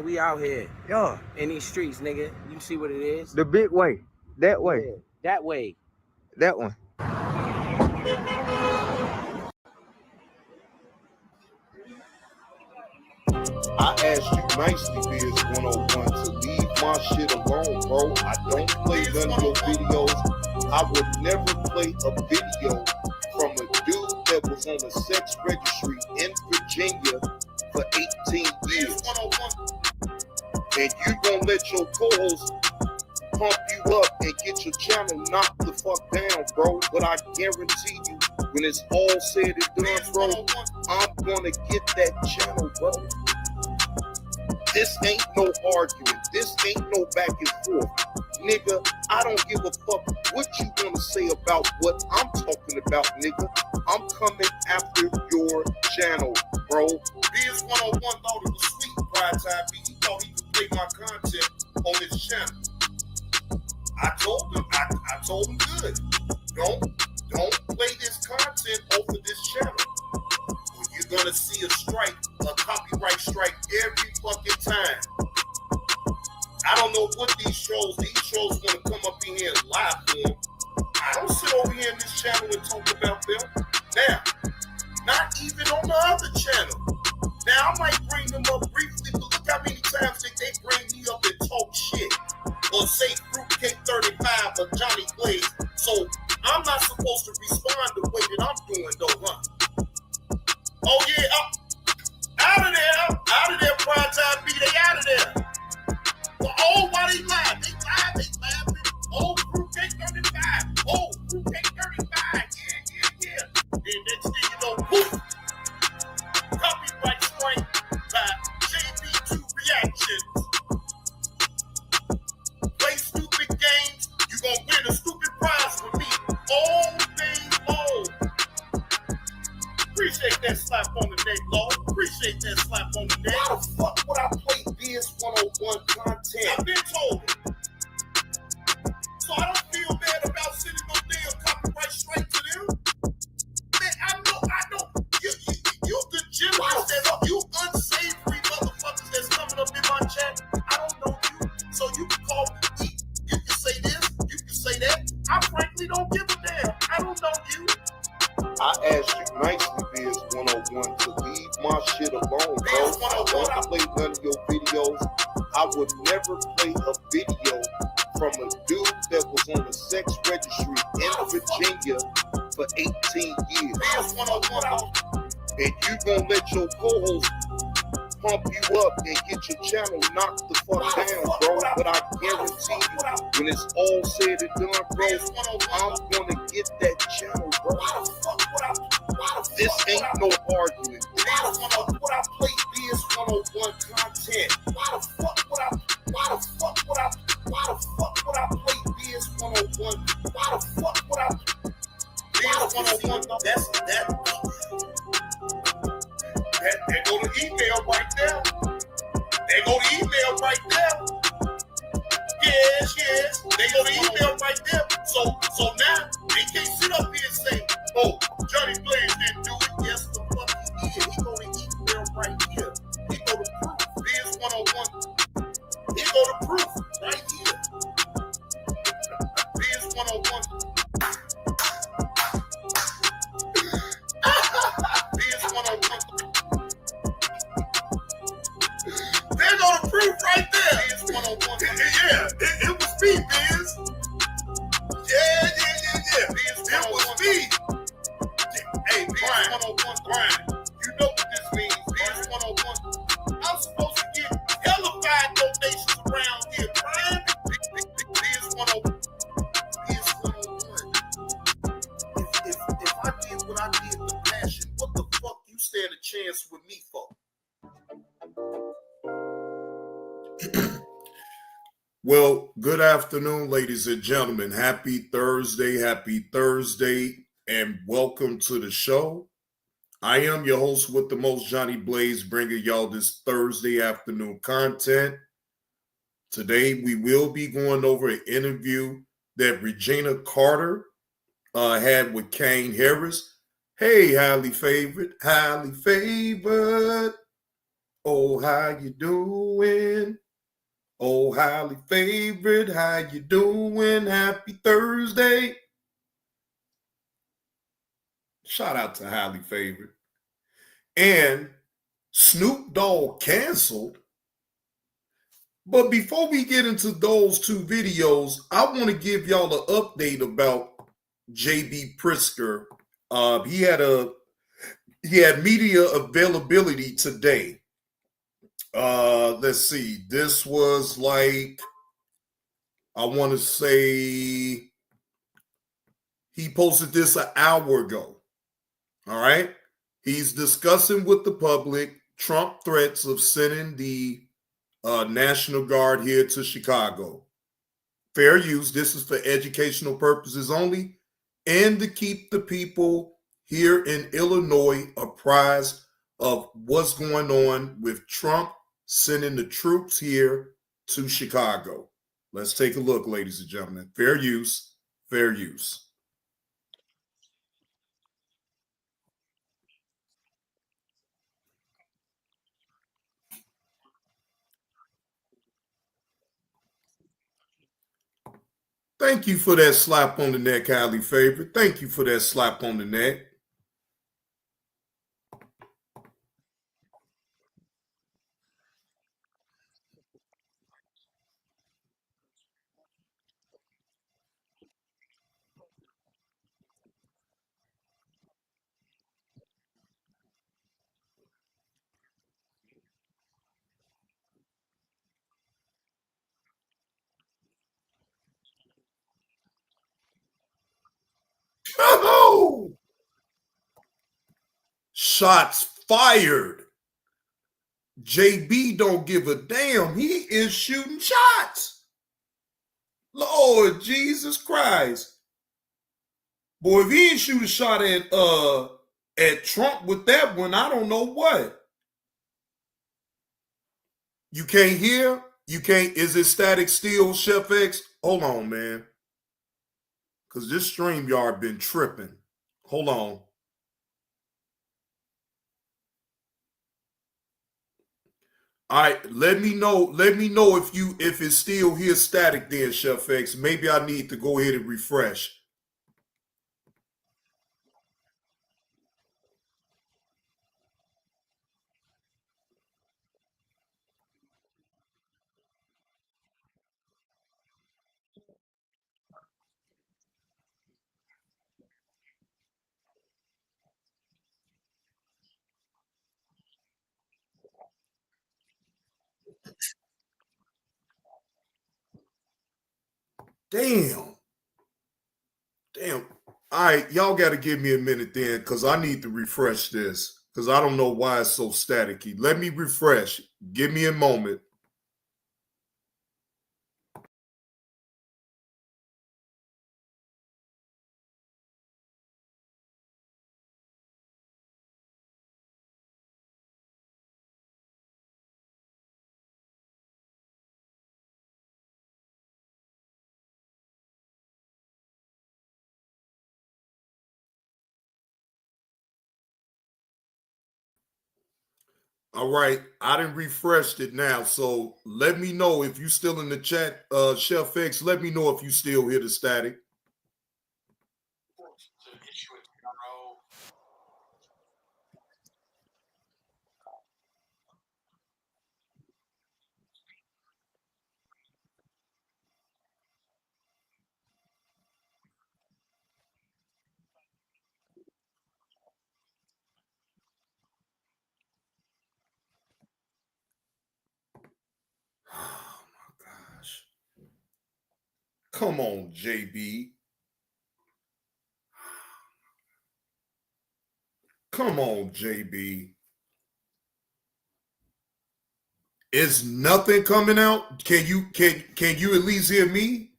We out here Yeah, in these streets, nigga. You see what it is? the big way. That way. Yeah, that way. That one. I asked you nicely, Biz 101, to leave my shit alone, bro. I don't play none of your videos. I would never play a video from a dude that was on a sex registry in Virginia for 18 years. And you gonna let your co-host pump you up and get your channel knocked the fuck down, bro. But I guarantee you, when it's all said and done, bro, I'm gonna get that channel, bro. This ain't no argument. This ain't no back and forth. Nigga, I don't give a fuck what you want to say about what I'm talking about, nigga. I'm coming after your channel, bro. Biz 101 thought it was sweet, Pride Time B. He thought he could play my content on his channel. I told him good. Don't play this content over this channel. You're gonna see a strike, a copyright strike every fucking time. I don't know what these trolls wanna come up in here and lie for them. I don't sit over here in this channel and talk about them. Now, not even on the other channel. Now, I might bring them up briefly, but look how many times they bring me up and talk shit. Or say Fruitcake 35 or Johnny Blaze. So, I'm not supposed to respond the way that I'm doing though, huh? Oh yeah, out of there, Prime Time B, they out of there. Well, oh, why they lied? They lied. Oh, Fruitcake 35. Oh, Fruitcake 35. Yeah. And next thing you know, woof. Copyright strike by JB2 Reactions. Play stupid games, you gonna win a stupid prize from me all day long. Appreciate that slap on the neck, Lord. Appreciate that slap on the neck. Why the fuck would I play Biz 101 content? I've been told it. So I don't feel bad about sending no damn copyright straight to them. Man, I know. You degenerates that you unsavory motherfuckers that's coming up in my chat. I don't know you. So you can call me weak. You can say this. You can say that. I frankly don't give a damn. I don't know you. I asked you nicely, Biz 101, to leave my shit alone, bro. I don't play none of your videos. I would never play a video from a dude that was on a sex registry in Virginia for 18 years. Biz 101, and you gonna let your co-host pump you up and get your channel knocked the fuck down, bro. But I guarantee you, when it's all said and done, bro, I'm gonna get that channel, bro. This ain't no argument. Why the fuck would I play Biz 101 content? Why the fuck would I play Biz 101? Why the fuck would I? Biz 101, There go the email right there. Yes. They go the email right there. So now they can't sit up here and say, oh, Johnny Blaze didn't do it. Yes, the fuck he did. He go the email right here. He go the proof. Biz 101. He go the proof right here. Biz 101. Biz 101. There go the proof right there. Biz 101. Yeah, it was me, Biz. Yeah. Biz 101. It was me. Hey, Biz 101, Brian. You know what this means. Biz 101. I'm supposed to get hellified donations around here, Brian. Biz 101. Biz 101. If I did what I did with passion, what the fuck you stand a chance with me for? Well, good afternoon, ladies and gentlemen. Happy Thursday, and welcome to the show. I am your host with the most, Johnny Blaze, bringing y'all this Thursday afternoon content. Today, we will be going over an interview that Reginae Carter had with Kang Harris. Hey, highly favored. Oh, how you doing? Oh, highly favorite, how you doing? Happy Thursday. Shout out to highly favorite. And Snoop Dogg canceled. But before we get into those two videos, I want to give y'all an update about JB Pritzker. He had media availability today. Let's see. This was like, I want to say he posted this an hour ago. All right. He's discussing with the public Trump threats of sending the National Guard here to Chicago. Fair use. This is for educational purposes only and to keep the people here in Illinois apprised of what's going on with Trump sending the troops here to Chicago. Let's take a look, ladies and gentlemen. Fair use. Fair use. Thank you for that slap on the neck, highly favorite. Thank you for that slap on the neck. Oh! Shots fired. JB don't give a damn. He is shooting shots. Lord Jesus Christ. Boy, if he didn't shoot a shot at Trump with that one, I don't know what. You can't hear? You can't, is it static still, Chef X? Hold on, man. Because this StreamYard been tripping. Hold on. All right, let me know if it's still here static then, Chef X. Maybe I need to go ahead and refresh. Damn. Damn. All right, y'all got to give me a minute then because I need to refresh this because I don't know why it's so staticky. Let me refresh. Give me a moment. All right, I done refreshed it now. So let me know if you still in the chat, Chef X. Let me know if you still hear the static. Oh my gosh. Come on, JB. Come on, JB. Is nothing coming out? Can you at least hear me?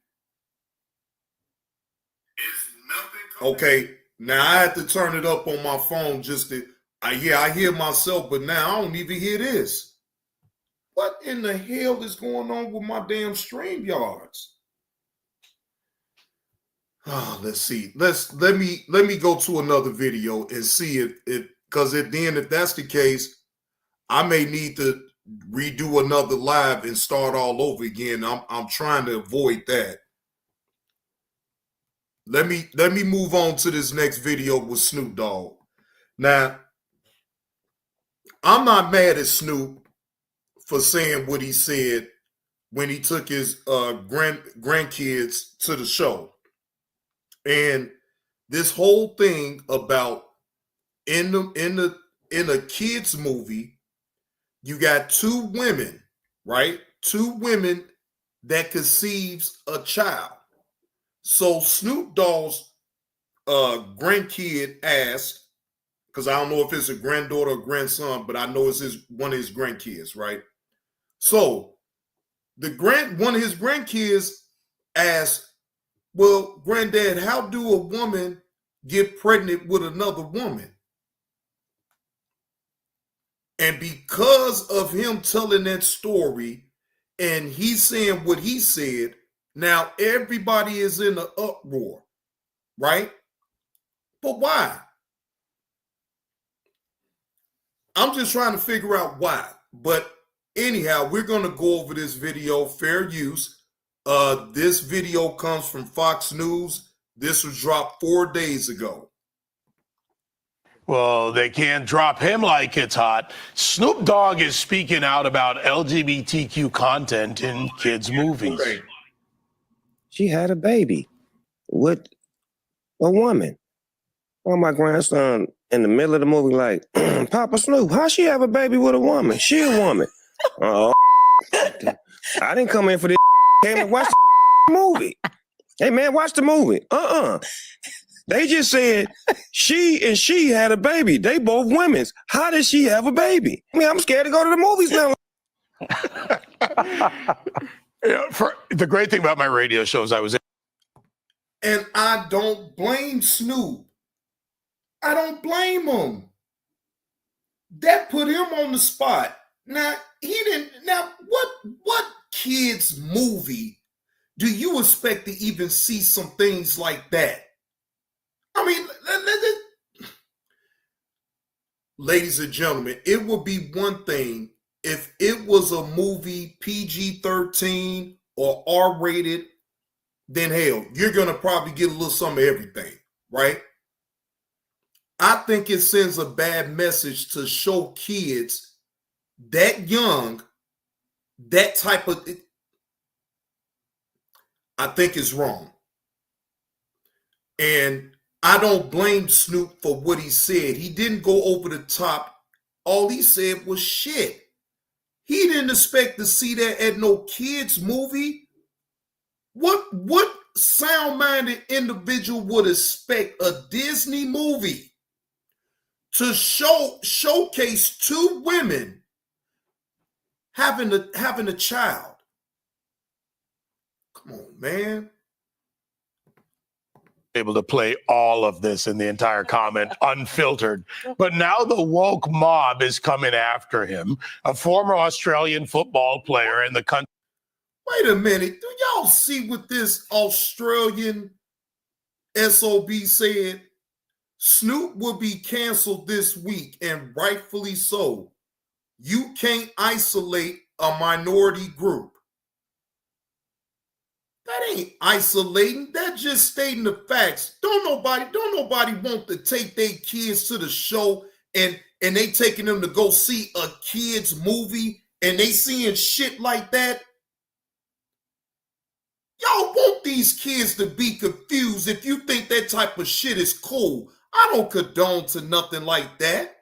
Is nothing coming okay. Now I had to turn it up on my phone just to I hear myself, but now I don't even hear this. What in the hell is going on with my damn StreamYards? Oh, let's see. Let me go to another video and see if because then if that's the case, I may need to redo another live and start all over again. I'm trying to avoid that. Let me move on to this next video with Snoop Dogg. Now, I'm not mad at Snoop for saying what he said when he took his grandkids to the show. And this whole thing about in a kids movie, you got two women, right? Two women that conceives a child. So Snoop Dogg's grandkid asked, because I don't know if it's a granddaughter or grandson, but I know it's one of his grandkids, right? So one of his grandkids asked, well, Granddad, how do a woman get pregnant with another woman? And because of him telling that story and he's saying what he said, now everybody is in an uproar, right? But why? I'm just trying to figure out why. But anyhow, we're going to go over this video, fair use. This video comes from Fox News. This was dropped 4 days ago. Well, they can't drop him like it's hot. Snoop Dogg is speaking out about LGBTQ content in kids' movies. Okay. She had a baby with a woman. Well, my grandson in the middle of the movie like, Papa Snoop, how she have a baby with a woman? She a woman. Oh, I didn't come in for this. Came and watch the movie. Hey, man, watch the movie. They just said she had a baby. They both women's. How did she have a baby? I mean, I'm scared to go to the movies now. For the great thing about my radio shows, I was in. And I don't blame Snoop. I don't blame him. That put him on the spot. Now, he didn't. Now, what kids' movie do you expect to even see some things like that? I mean, ladies and gentlemen, it would be one thing if it was a movie PG-13 or R-rated, then hell, you're going to probably get a little some of everything, right? I think it sends a bad message to show kids that young, that type of, I think it's wrong. And I don't blame Snoop for what he said. He didn't go over the top. All he said was shit. He didn't expect to see that at no kids movie. What sound-minded individual would expect a Disney movie to showcase two women having a child? Come on, man. Able to play all of this in the entire comment unfiltered. But now the woke mob is coming after him, a former Australian football player in the country. Wait a minute. Do y'all see what this Australian SOB said? Snoop will be canceled this week, and rightfully so. You can't isolate a minority group. That ain't isolating. That's just stating the facts. Don't nobody want to take their kids to the show and they taking them to go see a kid's movie and they seeing shit like that. Y'all want these kids to be confused if you think that type of shit is cool. I don't condone to nothing like that.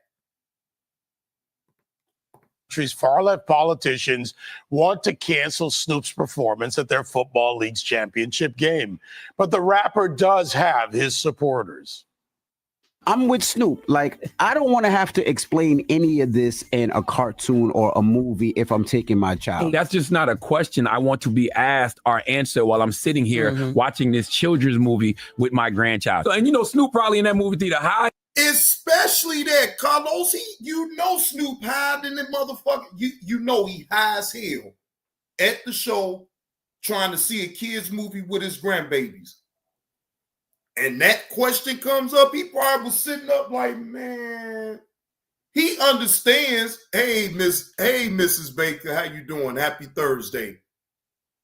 Far-left politicians want to cancel Snoop's performance at their Football League's championship game. But the rapper does have his supporters. I'm with Snoop. Like, I don't want to have to explain any of this in a cartoon or a movie if I'm taking my child. That's just not a question I want to be asked or answered while I'm sitting here watching this children's movie with my grandchild. And you know, Snoop probably in that movie theater high. Especially that, Carlos. Snoop high than that motherfucker. You know he high as hell at the show trying to see a kid's movie with his grandbabies. And that question comes up, he probably was sitting up like, man, He understands, hey, Mrs. Baker, how you doing? Happy Thursday.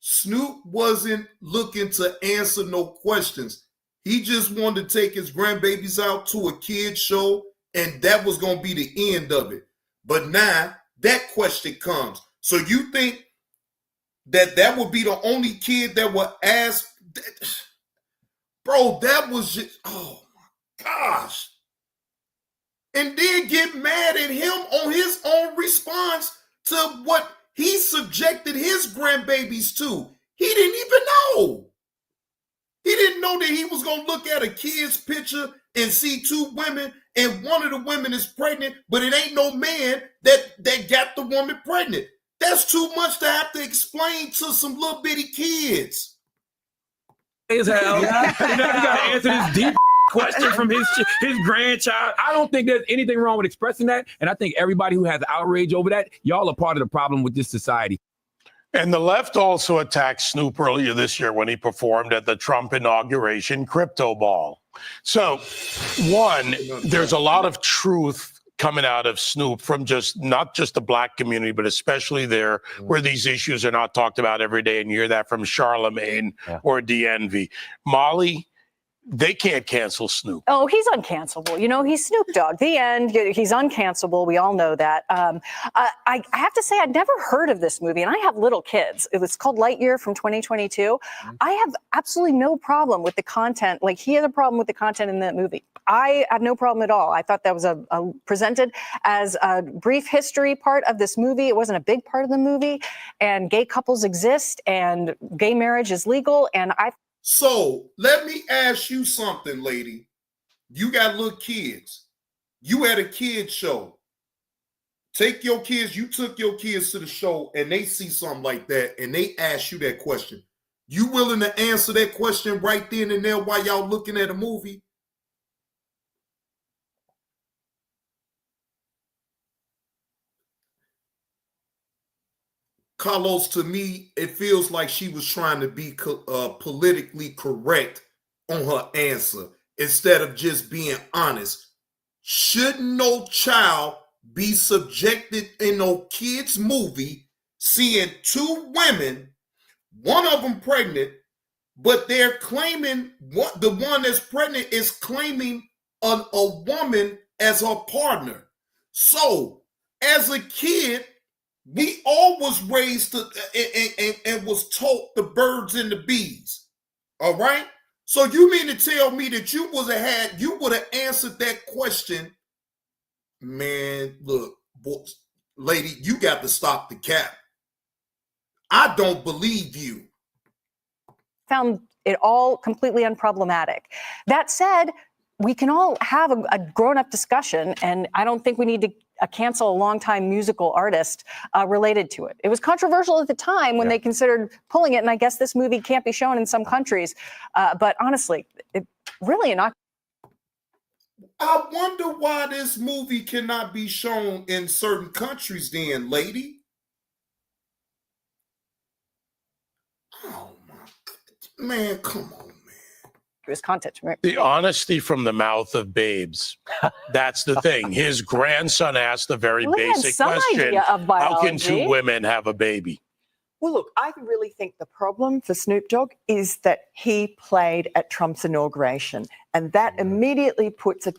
Snoop wasn't looking to answer no questions. He just wanted to take his grandbabies out to a kid show, and that was going to be the end of it. But now that question comes. So you think that would be the only kid that would ask? Bro, that was just, oh my gosh. And then get mad at him on his own response to what he subjected his grandbabies to. He didn't even know. He didn't know that he was going to look at a kid's picture and see two women, and one of the women is pregnant, but it ain't no man that got the woman pregnant. That's too much to have to explain to some little bitty kids. As hell. You got to answer this deep question from his grandchild. I don't think there's anything wrong with expressing that. And I think everybody who has outrage over that, y'all are part of the problem with this society. And the left also attacked Snoop earlier this year when he performed at the Trump inauguration crypto ball. So, one, there's a lot of truth coming out of Snoop from not just the black community, but especially there where these issues are not talked about every day. And you hear that from Charlemagne or DNV. Molly, they can't cancel Snoop. Oh, he's uncancelable. You know, he's Snoop Dogg. The end. He's uncancelable. We all know that. I have to say, I'd never heard of this movie, and I have little kids. It was called Lightyear from 2022. I have absolutely no problem with the content. Like, he has a problem with the content in that movie. I have no problem at all. I thought that was presented as a brief history part of this movie. It wasn't a big part of the movie. And gay couples exist, and gay marriage is legal. And So let me ask you something, lady. You got little kids. You at a kid show. Take your kids, you took your kids to the show and they see something like that and they ask you that question. You willing to answer that question right then and there while y'all looking at a movie? Carlos, to me, it feels like she was trying to be politically correct on her answer instead of just being honest. Shouldn't no child be subjected in no kid's movie seeing two women, one of them pregnant, but they're claiming the one that's pregnant is claiming a woman as her partner. So, as a kid, we all was raised to, and was taught the birds and the bees. All right. So you mean to tell me that you would have answered that question? Man, look, lady, you got to stop the cap. I don't believe you. found it all completely unproblematic. That said, we can all have a grown-up discussion, and I don't think we need to cancel a longtime musical artist related to it. It was controversial at the time when they considered pulling it, and I guess this movie can't be shown in some countries. But honestly, it really not. I wonder why this movie cannot be shown in certain countries then, lady. Oh my God. Man, come on. His content. The honesty from the mouth of babes. That's the thing. His grandson asked the very basic question, how can two women have a baby? Well, look, I really think the problem for Snoop Dogg is that he played at Trump's inauguration, and that immediately puts a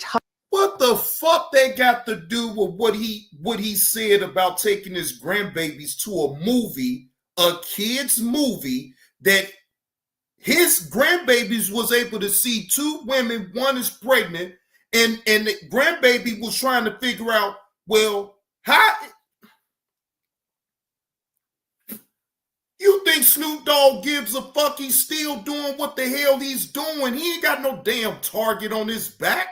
What the fuck they got to do with what he said about taking his grandbabies to a movie, a kid's movie, that his grandbabies was able to see two women, one is pregnant, and the grandbaby was trying to figure out, well, how you think Snoop Dogg gives a fuck? He's still doing what the hell he's doing. He ain't got no damn target on his back.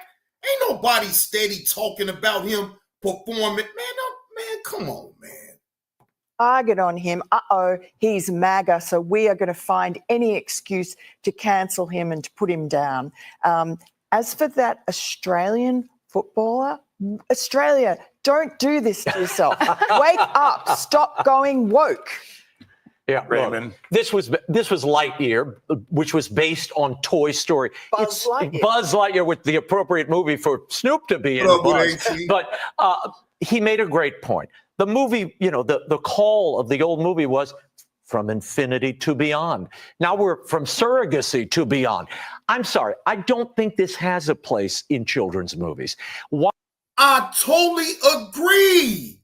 Ain't nobody steady talking about him performing. Man, come on, man. target on him. He's MAGA, so we are going to find any excuse to cancel him and to put him down. As for that Australian footballer, Australia, don't do this to yourself. Wake up. Stop going woke. Yeah, Raymond. look, this was Lightyear, which was based on Toy Story. Buzz Lightyear. Buzz Lightyear with the appropriate movie for Snoop to be in. What up with Buzz. AT? But he made a great point. The movie, the call of the old movie was from infinity to beyond. Now we're from surrogacy to beyond. I'm sorry, I don't think this has a place in children's movies. Why? I totally agree.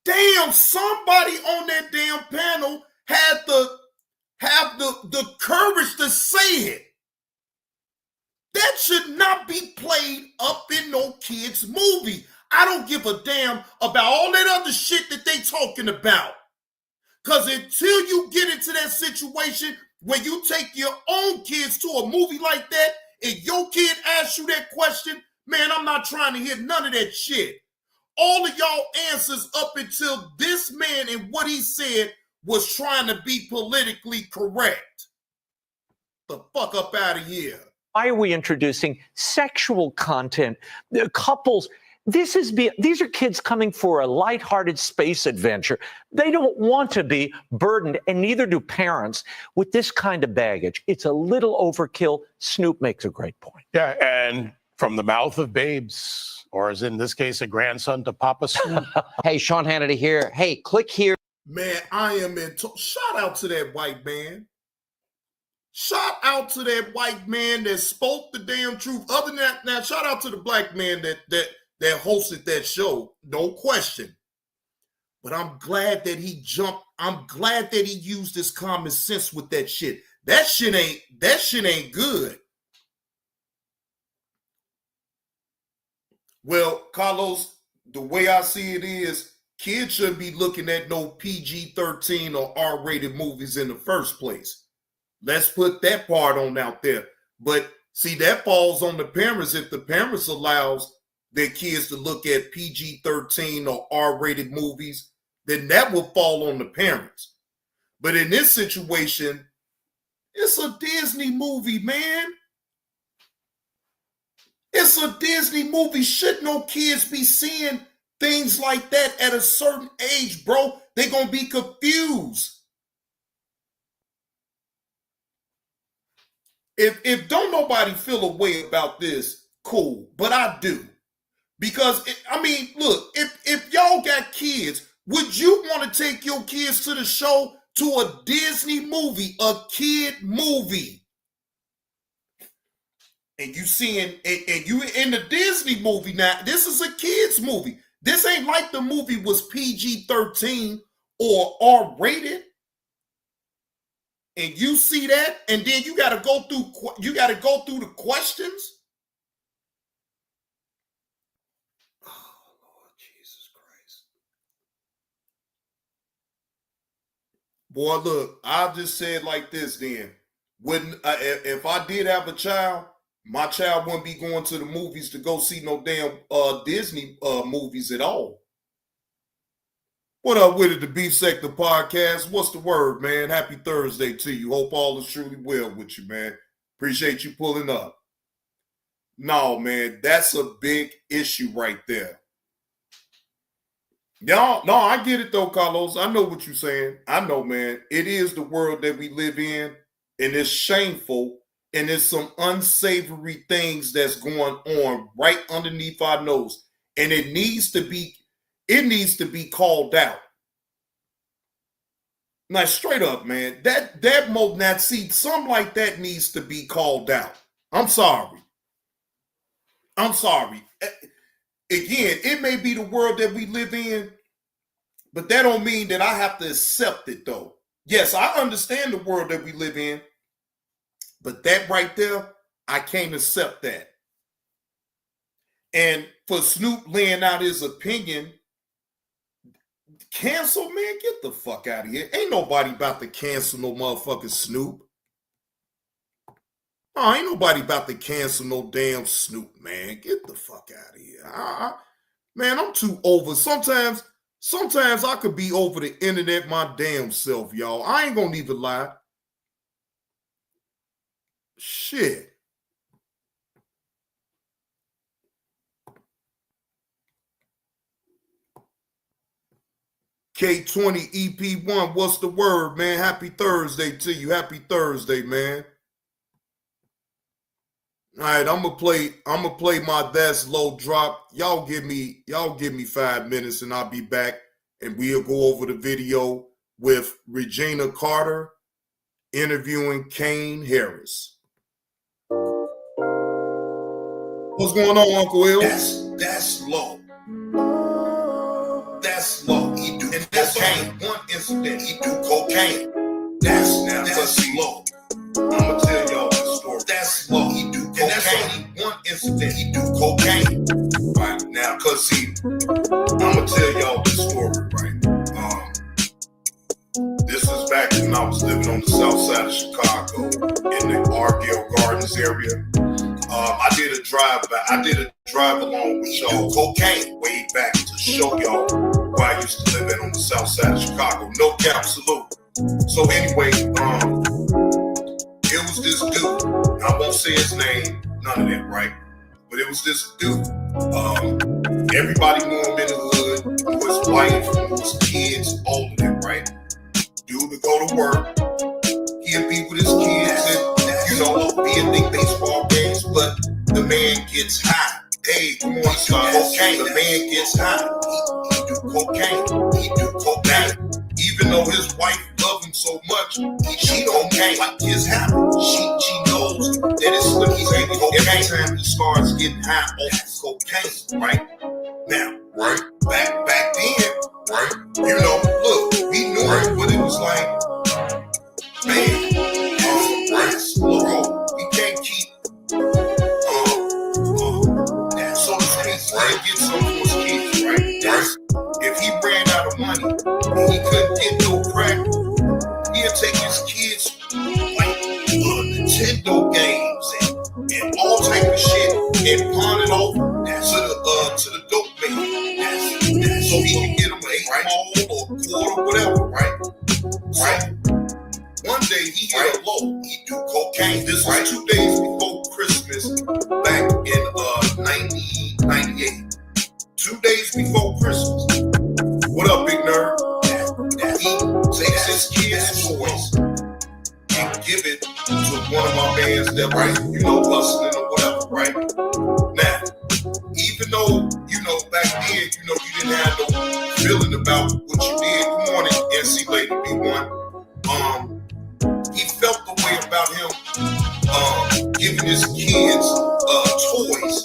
Damn, somebody on that damn panel had the courage to say it. That should not be played up in no kid's movie. I don't give a damn about all that other shit that they talking about. Because until you get into that situation where you take your own kids to a movie like that and your kid asks you that question, man, I'm not trying to hear none of that shit. All of y'all answers up until this man and what he said was trying to be politically correct. The fuck up out of here. Why are we introducing sexual content? The couples. These are kids coming for a lighthearted space adventure. They don't want to be burdened, and neither do parents, with this kind of baggage. It's a little overkill. Snoop makes a great point. Yeah, and from the mouth of babes, or as in this case, a grandson to Papa Snoop. Hey, Sean Hannity here. Hey, click here. Man, I am in. Shout out to that white man. Shout out to that white man that spoke the damn truth. Other than that, now shout out to the black man that hosted that show, no question. But I'm glad that he jumped. I'm glad that he used his common sense with that shit. That shit ain't good. Well, Carlos, the way I see it is, kids shouldn't be looking at no PG-13 or R-rated movies in the first place. Let's put that part on out there. But see, that falls on the parents. If the parents allows their kids to look at PG-13 or R-rated movies, then that will fall on the parents. But in this situation, it's a Disney movie, man. It's a Disney movie. Should no kids be seeing things like that at a certain age, bro? They're going to be confused. If don't nobody feel a way about this, cool. But I do. Because, look, if y'all got kids, would you want to take your kids to the show to a Disney movie, a kid movie? And you seeing, and you in the Disney movie now, this is a kid's movie. This ain't like the movie was PG-13 or R-rated. And you see that, and then you got to go through the questions. Oh, Lord Jesus Christ. Boy, look, I'll just say it like this then. If I did have a child, my child wouldn't be going to the movies to go see no damn Disney movies at all. What up with it, the Beef Sector Podcast? What's the word, man? Happy Thursday to you. Hope all is truly well with you, man. Appreciate you pulling up. No, man, that's a big issue right there. Y'all, no, I get it though, Carlos. I know what you're saying. I know, man. It is the world that we live in, and it's shameful, and there's some unsavory things that's going on right underneath our nose, and it needs to be called out. Now, straight up, man, something like that needs to be called out. I'm sorry. Again, it may be the world that we live in, but that don't mean that I have to accept it, though. Yes, I understand the world that we live in, but that right there, I can't accept that. And for Snoop laying out his opinion, cancel, man, get the fuck out of here. Ain't nobody about to cancel no motherfucking Snoop. Oh, ain't nobody about to cancel no damn Snoop, man. Get the fuck out of here. Man, I'm too over. Sometimes I could be over the internet my damn self, y'all. I ain't gonna even lie. Shit. K20 EP1, what's the word, man? Happy Thursday to you. Happy Thursday, man. All right, I'm gonna play my That's Low drop. Y'all give me 5 minutes and I'll be back and we'll go over the video with Reginae Carter interviewing Kang Harris. What's going on, Uncle Will? That's low. That's low. He do cocaine. One incident, he do cocaine. That's low. I'ma tell y'all this story. That's low. He do cocaine. And that's only one incident, he do cocaine. Right now, cause see, I'ma tell y'all this story, right? This is back when I was living on the south side of Chicago in the Argyle Gardens area. I did a drive along with y'all cocaine way back to show y'all where I used to live on the south side of Chicago. No cap, salute. So anyway, it was this dude. I won't say his name, none of that, right? But it was this dude. Everybody knew him in the hood, knew his wife, knew his kids, all of them, right? Dude would go to work, he'd be with his kids and, be at the baseball games, but the man gets high. Hey, come on, son, cocaine. The man gets high. He do cocaine. He do cocaine. Even though his wife loved him so much, she don't like his habit. She knows that it's what he's able to every time he starts getting high off cocaine, right? Now, right? Back then, right? Look, we knew it, but it was like, man, bro, we can't keep so the streets get some of his kids, right? If he ran out of money and he couldn't get no crack, he'd take his kids like Nintendo games and all type of shit and pawn it off to the dope man. So he can get him an 8 ball or quarter, whatever, right? Right. One day he hit a low. He do cocaine. This was 2 days before Christmas, back in 1998. 2 days before Christmas. What up, big nerd? He takes his kids' toys and give it to one of my bands that was, hustling or whatever, right? Now, even though, back then, you didn't have no feeling about what you did. Good morning, NC Lady B1. He felt the way about him giving his kids toys,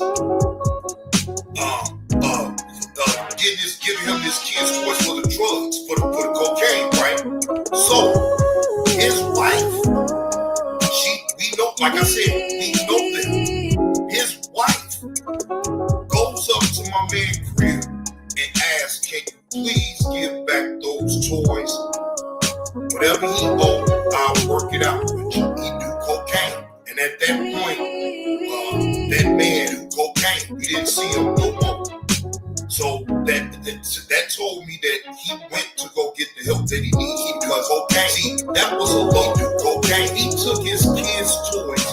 giving him his kids toys for the drugs, for the cocaine, right? So his wife, we know, like I said, we know that his wife goes up to my man's crib and asks, "Can you please give back those toys? Whatever he owed, I'll work it out with you." He do cocaine. And at that point, that man do cocaine. We didn't see him no more. So that told me that he went to go get the help that he needed because cocaine. See, that was a low do cocaine. He took his kids' toys,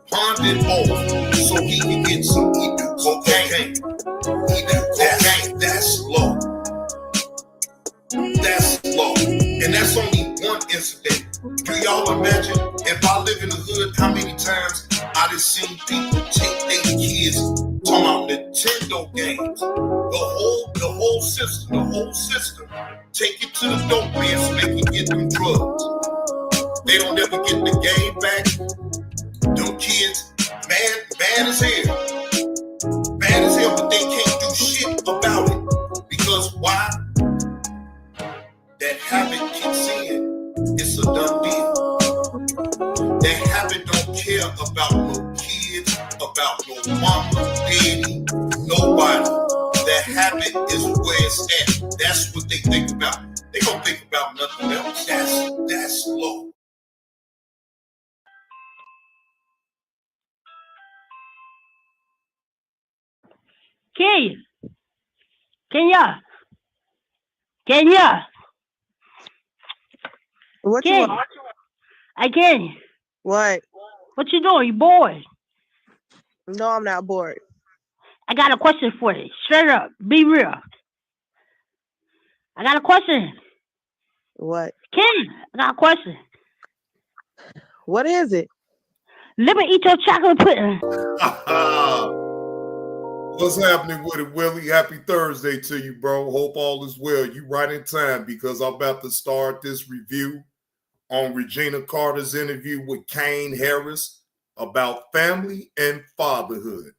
pawned it off so he could get some. He do cocaine. He do cocaine. That's low. That's low. And that's only one incident. Do y'all imagine if I live in the hood, how many times I done seen people take their kids talking about Nintendo games, the whole system, take it to the dope man so they can get them drugs. They don't ever get the game back. Them kids, mad as hell, but they can't do shit about it because why? That habit kicks in. It's a done deal. That habit don't care about no kids, about no mama, daddy, nobody. That habit is where it's at. That's what they think about. They don't think about nothing else. That's low. Kenya. What you want? Kenya. What? What you doing? You bored? No, I'm not bored. I got a question for you. Straight up. Be real. I got a question. What? Ken, I got a question. What is it? Let me eat your chocolate pudding. What's happening with it, Willie? Happy Thursday to you, bro. Hope all is well. You right in time because I'm about to start this review on Reginae Carter's interview with Kang Harris about family and fatherhood.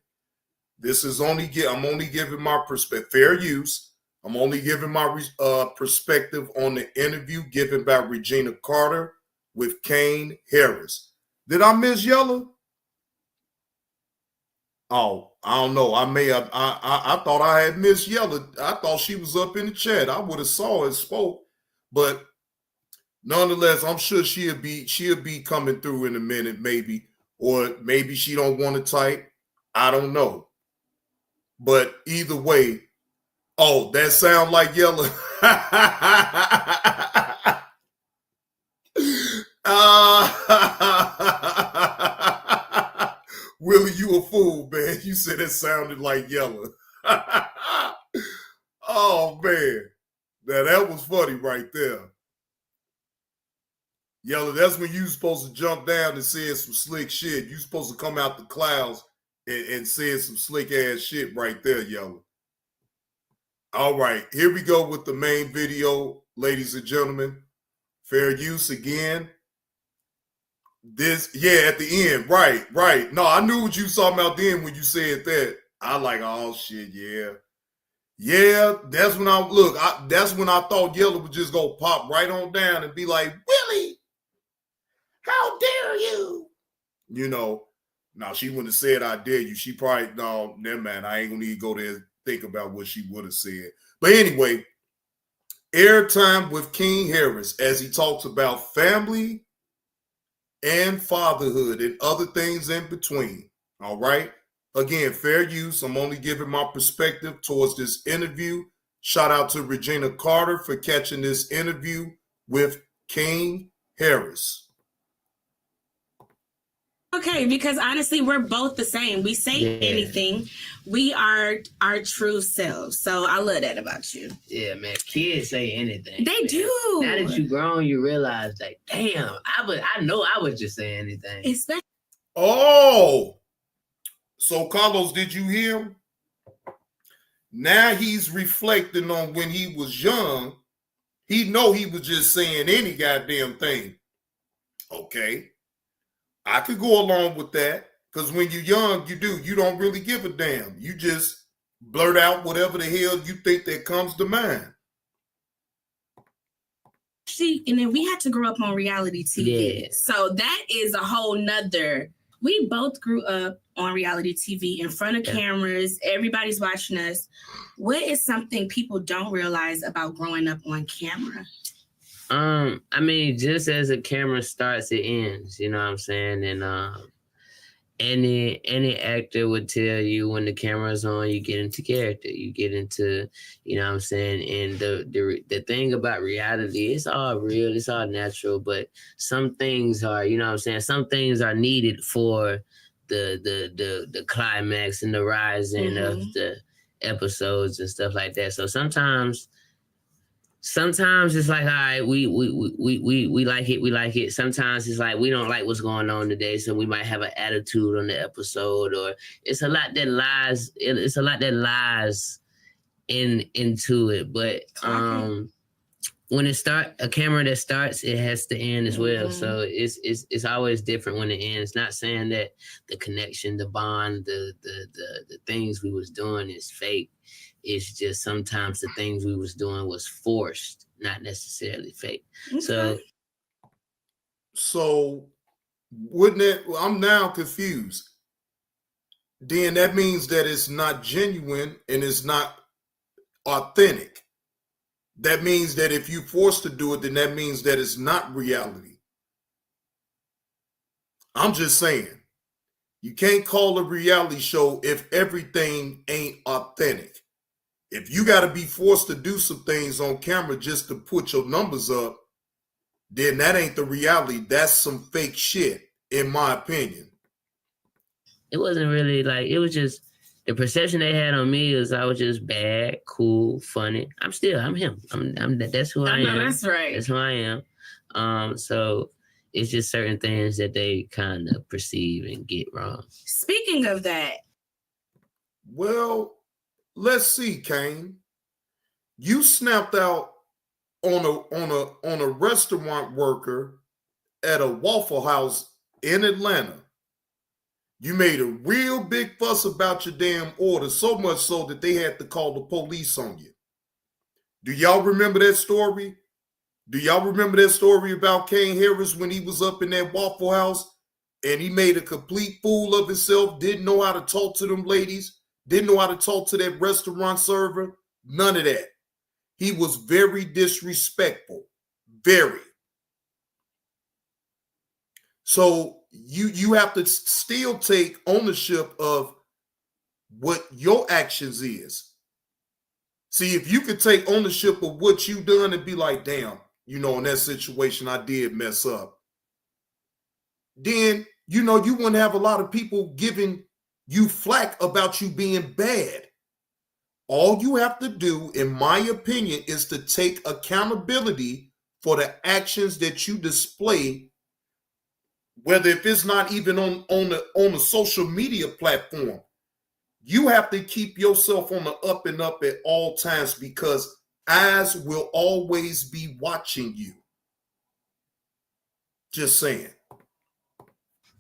This is I'm only giving my perspective, fair use. I'm only giving my perspective on the interview given by Reginae Carter with Kang Harris. Did I miss Yella? Oh, I don't know. I may have. I thought I had missed Yella. I thought she was up in the chat. I would have saw and spoke, but nonetheless, I'm sure she'll be coming through in a minute, maybe, or maybe she don't want to type. I don't know. But either way, oh, that sound like Yella. Willie, you a fool, man. You said it sounded like Yella. Oh, man. Now, that was funny right there. Yella, that's when you supposed to jump down and say some slick shit. You supposed to come out the clouds and say some slick-ass shit right there, Yella. All right, here we go with the main video, ladies and gentlemen. Fair use again. At the end, right. No, I knew what you saw about then when you said that. I like, oh shit, yeah. Yeah, that's when that's when I thought Yella would just go pop right on down and be like, Willie, how dare you? You know, now she wouldn't have said I dare you. She probably, no, never mind. I ain't gonna need to go there and think about what she would have said. But anyway, airtime with Kang Harris as he talks about family and fatherhood and other things in between. All right. Again, fair use. I'm only giving my perspective towards this interview. Shout out to Reginae Carter for catching this interview with Kang Harris. Okay, because honestly, we're both the same. We say anything. We are our true selves. So I love that about you. Yeah, man. Kids say anything. They do. Now that you grown, you realize like, damn, I know I was just saying anything. Especially. Oh, so Carlos, did you hear him? Now he's reflecting on when he was young. He know he was just saying any goddamn thing. Okay. I could go along with that because when you're young, you don't really give a damn. You just blurt out whatever the hell you think that comes to mind. And then we had to grow up on reality TV. Yeah. So that is a whole nother. We both grew up on reality TV in front of cameras. Everybody's watching us. What is something people don't realize about growing up on camera? I mean, just as a camera starts, it ends. You know what I'm saying? And any actor would tell you when the camera's on, you get into character. You get into, you know what I'm saying? And the thing about reality, it's all real, it's all natural, but some things are, you know what I'm saying? Some things are needed for the climax and the rising of the episodes and stuff like that. So sometimes it's like, all right, we like it. Sometimes it's like we don't like what's going on today, so we might have an attitude on the episode, or it's a lot that lies. It's a lot that lies into it. But when a camera that starts, it has to end as well. So it's always different when it ends. Not saying that the connection, the bond, the things we was doing is fake. It's just sometimes the things we was doing was forced, not necessarily fake. Okay. So wouldn't it, I'm now confused. Then that means that it's not genuine and it's not authentic. That means that if you're forced to do it, then that means that it's not reality. I'm just saying, you can't call a reality show if everything ain't authentic. If you got to be forced to do some things on camera just to put your numbers up, then that ain't the reality. That's some fake shit, in my opinion. It wasn't really like, it was just, the perception they had on me is I was just bad, cool, funny. I'm him. That's who I am. That's right. That's who I am. So it's just certain things that they kind of perceive and get wrong. Speaking of that. Well, let's see, Kane. You snapped out on a restaurant worker at a Waffle House in Atlanta. You made a real big fuss about your damn order, so much so that they had to call the police on you. Do y'all remember that story? Do y'all remember that story about Kang Harris when he was up in that Waffle House and he made a complete fool of himself, didn't know how to talk to them ladies, didn't know how to talk to that restaurant server? None of that. He was very disrespectful. Very. So you have to still take ownership of what your actions is. See, if you could take ownership of what you done and be like, damn, in that situation, I did mess up. Then, you wouldn't have a lot of people giving you flack about you being bad. All you have to do, in my opinion, is to take accountability for the actions that you display, whether if it's not even on a social media platform. You have to keep yourself on the up and up at all times because eyes will always be watching you. Just saying.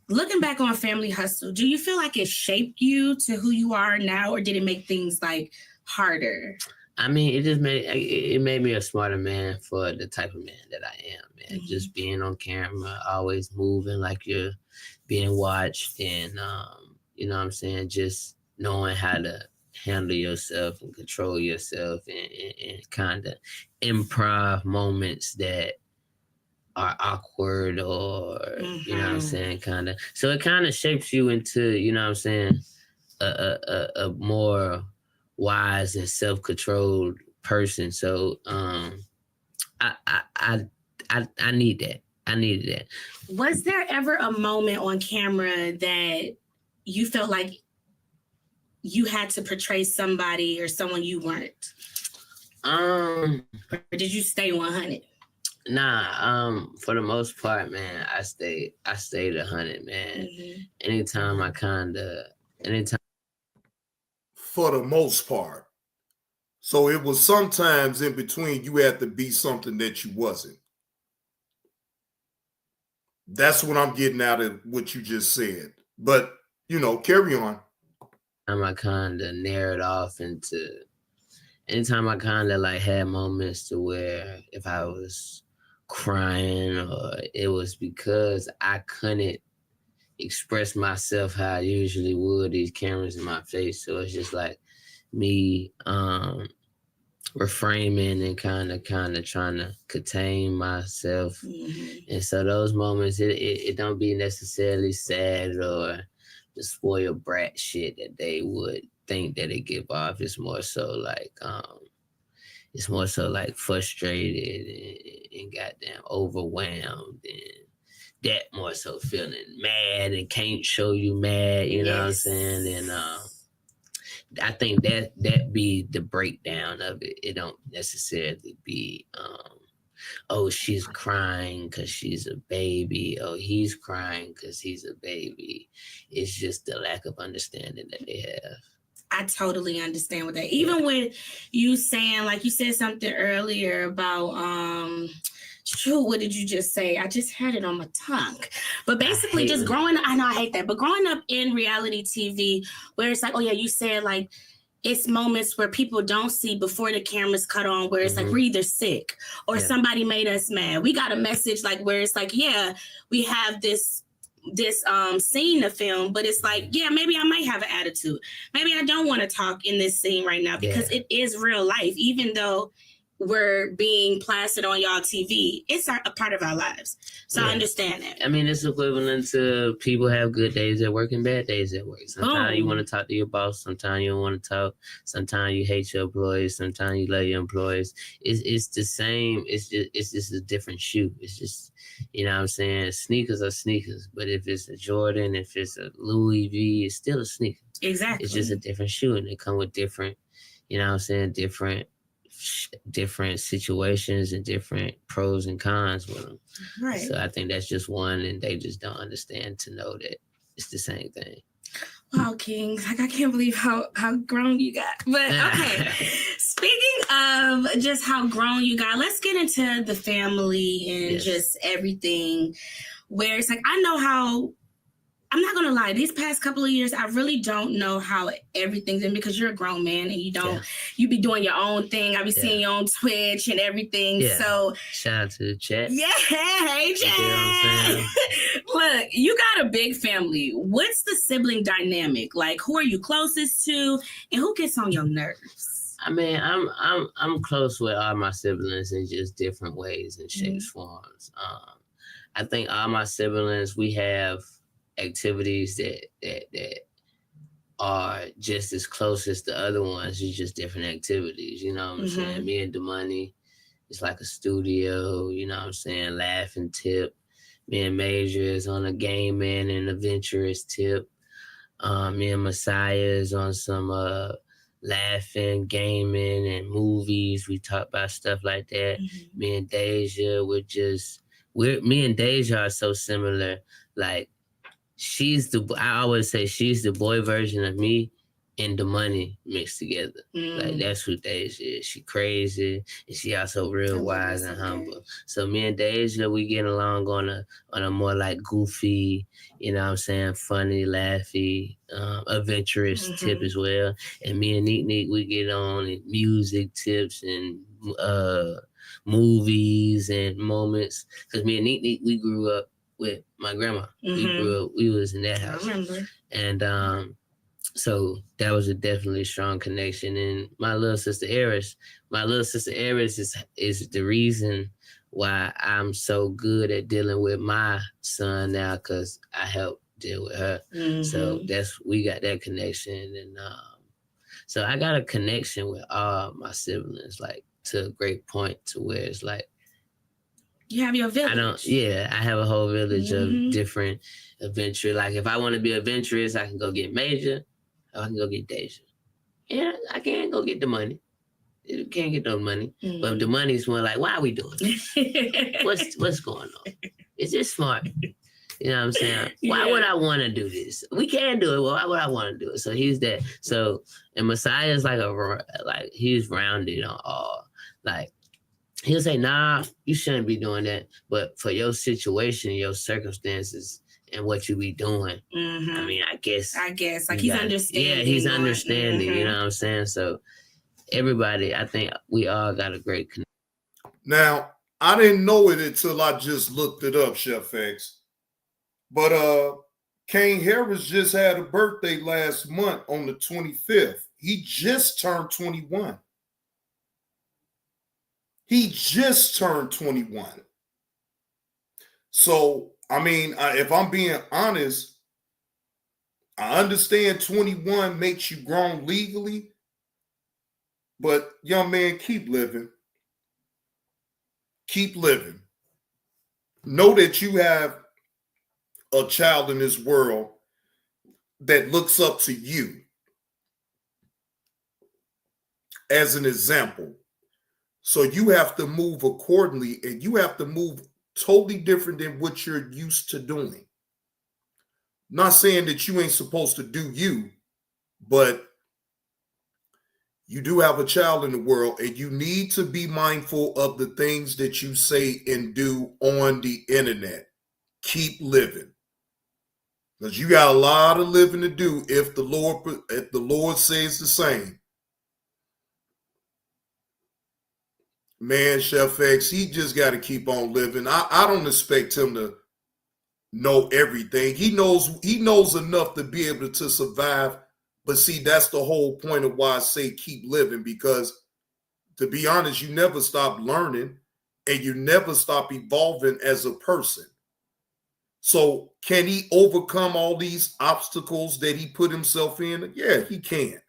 Looking back on Family Hustle, do you feel like it shaped you to who you are now, or did it make things like harder? I mean, it made me a smarter man for the type of man that I am, man. Mm-hmm. Just being on camera, always moving like you're being watched, and you know what I'm saying, just knowing how to handle yourself and control yourself and kind of improv moments that are awkward or you know what I'm saying, kind of. So it kind of shapes you into, you know what I'm saying, a more wise and self-controlled person. So I need that. I needed that. Was there ever a moment on camera that you felt like you had to portray somebody or someone you weren't? Or did you stay 100? Nah, for the most part, man, I stayed 100, man. Mm-hmm. Anytime. For the most part. So it was sometimes in between you had to be something that you wasn't. That's what I'm getting out of what you just said. But, carry on. I kind of narrowed off into, anytime I kind of like had moments to where if I was crying or it was because I couldn't express myself how I usually would, these cameras in my face. So it's just like me reframing and kind of trying to contain myself. Mm-hmm. And so those moments, it don't be necessarily sad or the spoiled brat shit that they would think that it give off. It's more so like frustrated and goddamn overwhelmed, and that more so feeling mad and can't show you mad, you know what I'm saying? And I think that be the breakdown of it. It don't necessarily be oh, she's crying because she's a baby. Oh, he's crying because he's a baby. It's just the lack of understanding that they have. I totally understand with that. Even with you saying, like you said something earlier about, what did you just say? I just had it on my tongue. But basically just growing up, I know I hate that, but growing up in reality TV where it's like, oh yeah, you said like, it's moments where people don't see before the camera's cut on, where it's like, we're either sick or somebody made us mad. We got a message like where it's like, yeah, we have this scene to film, but it's like, yeah, maybe I might have an attitude. Maybe I don't want to talk in this scene right now because it is real life. Even though we're being plastered on y'all TV, it's a part of our lives. So I understand that. I mean, it's equivalent to people have good days at work and bad days at work. Sometimes you want to talk to your boss. Sometimes you don't want to talk. Sometimes you hate your employees. Sometimes you love your employees. It's the same. It's just a different shoe. It's just, you know what I'm saying? Sneakers are sneakers. But if it's a Jordan, if it's a Louis V, it's still a sneaker. Exactly. It's just a different shoe, and they come with different, you know what I'm saying, different situations and different pros and cons with them. Right. So I think that's just one, and they just don't understand to know that it's the same thing. Wow, King. Like, I can't believe how grown you got. But okay. Speaking of just how grown you got, let's get into the family and just everything where it's like, I know how, I'm not gonna lie, these past couple of years, I really don't know how everything's in, because you're a grown man and you don't, you be doing your own thing. I be seeing you on Twitch and everything. Yeah. So Shout out to the chat. yeah, hey, Jay. You know what I'm saying? Look, you got a big family. What's the sibling dynamic? Like, who are you closest to, and who gets on your nerves? I mean, I'm close with all my siblings in just different ways and shapes, forms. I think all my siblings, we have activities that are just as close as the other ones. It's just different activities. You know what I'm saying? Me and Demoney, it's like a studio. You know what I'm saying? Laugh and tip. Me and Major is on a gaming and adventurous tip. Me and Messiah is on some laughing, gaming, and movies. We talk about stuff like that. Me and Deja, me and Deja are so similar. Like, I always say she's the boy version of me and the money mixed together. Like, that's who Deja is. She crazy, and she also real wise and humble. So me and Deja, we get along on a more like goofy, you know what I'm saying, funny, laughy, adventurous tip as well. And me and Neek, we get on in music tips and movies and moments. Because me and Neek, we grew up with my grandma. We was in that house. I remember. And so that was a definitely strong connection. And my little sister Eris is the reason why I'm so good at dealing with my son now, because I help deal with her. So we got that connection. And so I got a connection with all my siblings, like to a great point, to where it's like, you have your village. I have a whole village of different adventure. Like, if I want to be adventurous, I can go get Major, or I can go get Deja. Yeah, I can't go get the money. You can't get no money. But the money's more like, why are we doing this? What's going on? Is this smart? You know what I'm saying? Why would I want to do this? We can do it. Well, why would I want to do it? So he's that. So, and Messiah's like he's rounded on all. Like, he'll say, nah, you shouldn't be doing that. But for your situation, your circumstances, and what you be doing, I mean, I guess like he's understanding. Yeah, he's understanding. You know what I'm saying? So everybody, I think we all got a great connection. Now, I didn't know it until I just looked it up, Chef X. But Kang Harris just had a birthday last month on the 25th. He just turned 21. He just turned 21. So, I mean, if I'm being honest, I understand 21 makes you grown legally, but young man, keep living. Keep living. Know that you have a child in this world that looks up to you as an example. So you have to move accordingly, and you have to move totally different than what you're used to doing. Not saying that you ain't supposed to do you, but you do have a child in the world, and you need to be mindful of the things that you say and do on the internet. Keep living. Because you got a lot of living to do if the Lord says the same. Man, Chef X, he just got to keep on living. I don't expect him to know everything. He knows enough to be able to survive. But see, that's the whole point of why I say keep living, because to be honest, you never stop learning and you never stop evolving as a person. So can he overcome all these obstacles that he put himself in? Yeah, he can.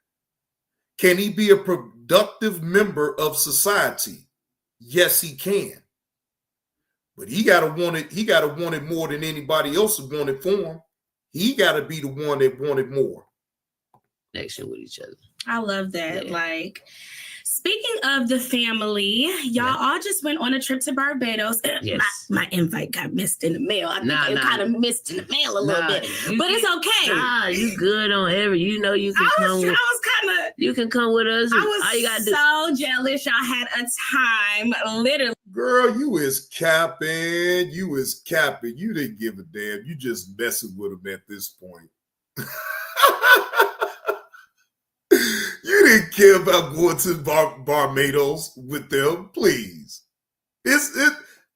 Can he be a productive member of society? Yes, he can. But he gotta want it. He gotta want it more than anybody else would want it for him. He gotta be the one that wanted more. connection with each other. I love that. Yeah. Like, speaking of the family, y'all all just went on a trip to Barbados. Yes. My invite got missed in the mail. I think it kind of missed in the mail a little bit, but it's okay. Nah, you good on every. You know you can come. I was kind of. You can come with us. I was all you gotta do. so jealous. Y'all had a time, literally. Girl, you is capping. You is capping. You didn't give a damn. You just messing with him at this point. You didn't care about going to Barbados with them, please. It's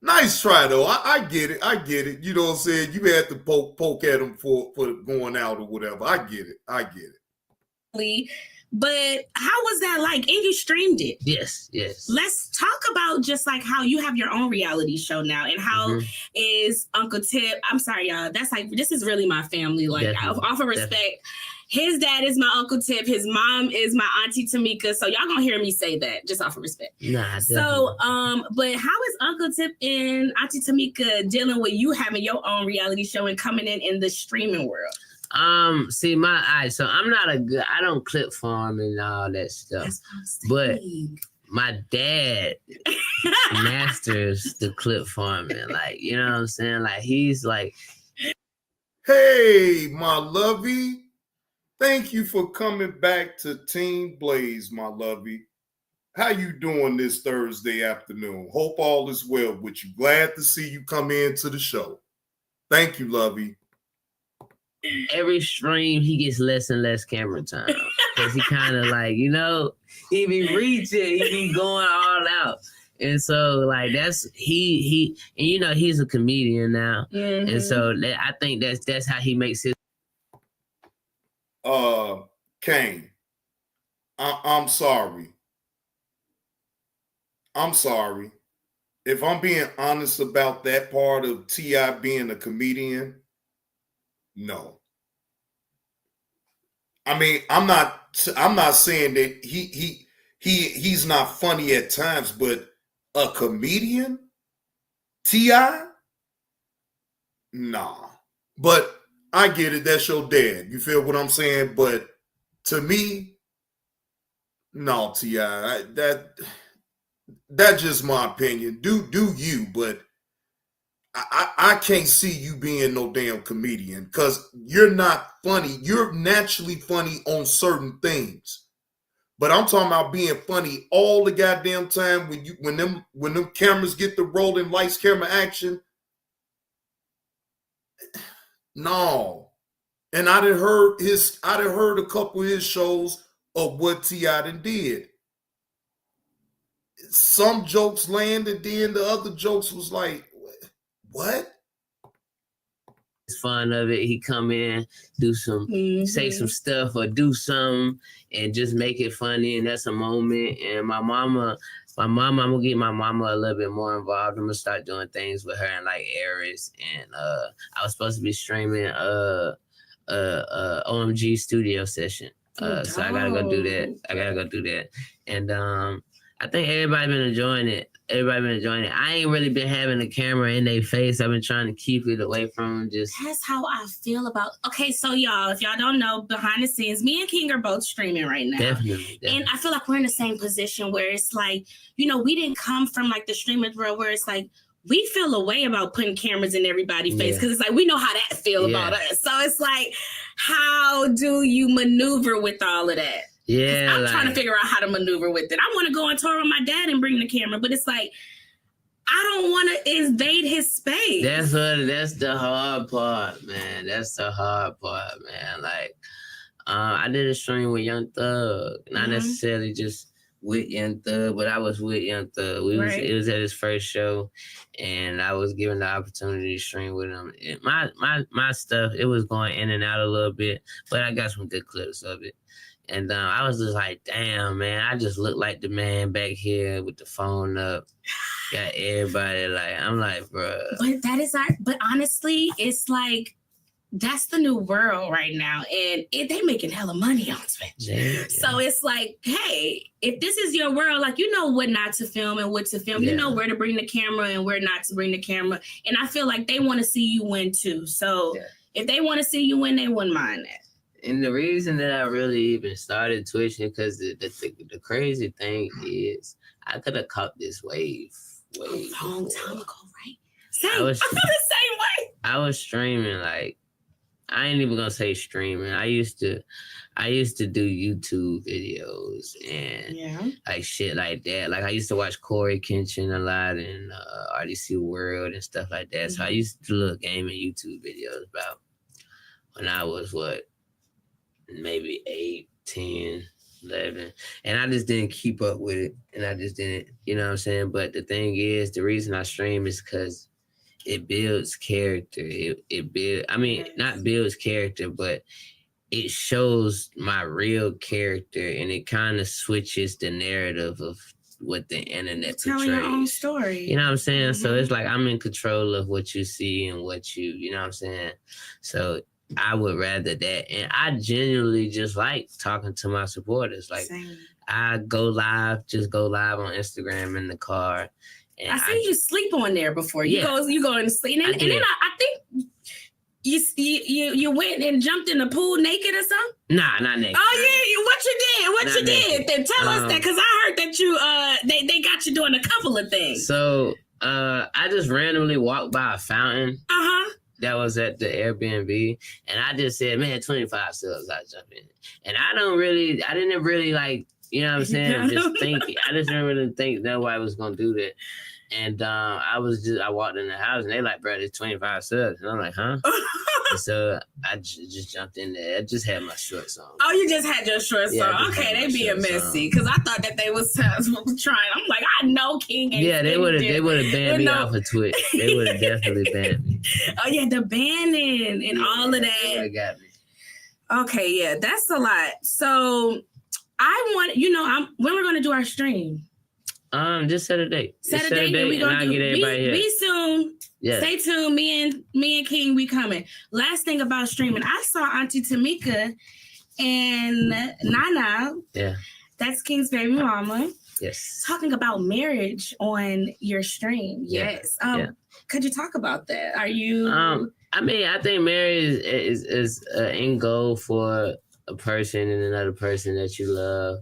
nice try though. I get it. I get it. You know what I'm saying? You had to poke at them for going out or whatever. I get it. I get it. But how was that like? And you streamed it. Yes, yes. Let's talk about just like how you have your own reality show now, and how is Uncle Tip? I'm sorry, y'all. That's like, this is really my family. Like, off of respect. His dad is my Uncle Tip. His mom is my Auntie Tamika. So y'all gonna hear me say that just off of respect. Nah, definitely. So, but how is Uncle Tip and Auntie Tamika dealing with you having your own reality show and coming in the streaming world? See, so I'm not I don't clip farm and all that stuff. But my dad masters the clip farming. Like, you know what I'm saying? Like, he's like, hey, my lovey. Thank you for coming back to Team Blaze, my lovey. How you doing this Thursday afternoon? Hope all is well with you. Glad to see you come into the show. Thank you, lovey. Every stream, he gets less and less camera time. Because he kind of like, you know, he be reaching, he be going all out. And so, like, that's, he and you know, he's a comedian now. And so I think that's how he makes his. Kang, I'm sorry. I'm sorry. If I'm being honest about that part of T.I. being a comedian, no. I mean, I'm not saying that he's not funny at times, but a comedian, T.I., nah. But I get it. That's your dad. You feel what I'm saying? But to me, no, T.I., that's just my opinion. Do you? But I can't see you being no damn comedian because you're not funny. You're naturally funny on certain things. But I'm talking about being funny all the goddamn time when them cameras get the rolling, lights, camera, action. No. And I done heard a couple of his shows of what T.I. done did. Some jokes landed, then the other jokes was like, what? Fun of it. He come in, do some, say some stuff or do something and just make it funny. And that's a moment. And my mama, I'm gonna get my mama a little bit more involved. I'm gonna start doing things with her and like Aries. And I was supposed to be streaming OMG studio session. So I gotta go do that. And I think everybody been enjoying it. I ain't really been having the camera in their face. I've been trying to keep it away from them. That's how I feel about. Okay, so y'all, if y'all don't know, behind the scenes, me and King are both streaming right now. Definitely. And I feel like we're in the same position where it's like, you know, we didn't come from like the streaming world where it's like we feel a way about putting cameras in everybody's face because it's like we know how that feel about us. So it's like, how do you maneuver with all of that? Yeah, I'm trying to figure out how to maneuver with it. I want to go on tour with my dad and bring the camera, but it's like I don't want to invade his space. That's the hard part, man. Like, I did a stream with Young Thug, not necessarily just with Young Thug, but I was with Young Thug. It was at his first show, and I was given the opportunity to stream with him. And my stuff, it was going in and out a little bit, but I got some good clips of it. And I was just like, damn, man, I just look like the man back here with the phone up. Got everybody like, I'm like, bro. But honestly, it's like, that's the new world right now. And they making hella money on Twitch. Yeah. So it's like, hey, if this is your world, like, you know what not to film and what to film. Yeah. You know where to bring the camera and where not to bring the camera. And I feel like they want to see you win too. So if they want to see you win, they wouldn't mind that. And the reason that I really even started twitching, because the crazy thing is, I could have caught this wave A long time ago, right? Same. I was- I feel the same way. I was streaming, like, I ain't even gonna say streaming. I used to do YouTube videos and like shit like that. Like I used to watch Corey Kenshin a lot and RDC World and stuff like that. So I used to do little gaming YouTube videos about when I was maybe 8, 10, 11. And I just didn't keep up with it. And I just didn't, you know what I'm saying? But the thing is, the reason I stream is because it builds character. Not builds character, but it shows my real character, and it kind of switches the narrative of what the internet Telling your own story. You know what I'm saying? So it's like I'm in control of what you see and what you know what I'm saying? So I would rather that. And I genuinely just like talking to my supporters. Like I go live on Instagram in the car. And I seen you sleep on there before. You go and sleep, and then I think you went and jumped in the pool naked or something. Nah, not naked. Oh yeah, what you did? Then tell us that, because I heard that you they got you doing a couple of things. So I just randomly walked by a fountain. That was at the Airbnb, and I just said, "Man, 25 subs, I jump in." And I didn't really like. You know what I'm saying? Just thinking. I just didn't really think nobody was gonna do that. And I walked in the house and they like, bro, there's 25 subs. And I'm like, huh? And so I just jumped in there. I just had my shorts on. Oh, you just had your shorts on. Okay, they being messy. Because I thought that they was trying. I'm like, I know King ain't. Yeah, they would have banned me off of Twitch. They would have definitely banned me. Oh yeah, the banning and all of that. They got me. Okay, yeah, that's a lot. So I want, when we're going to do our stream. Just set a date. Set a date, and we're going to do. Be soon. Yeah. Stay tuned. Me and King, we coming. Last thing about streaming, I saw Auntie Tamika and Nana. Yeah. That's King's baby mama. Yes. Talking about marriage on your stream. Yeah. Yes. Could you talk about that? Are you? I think marriage is an end goal for a person and another person that you love.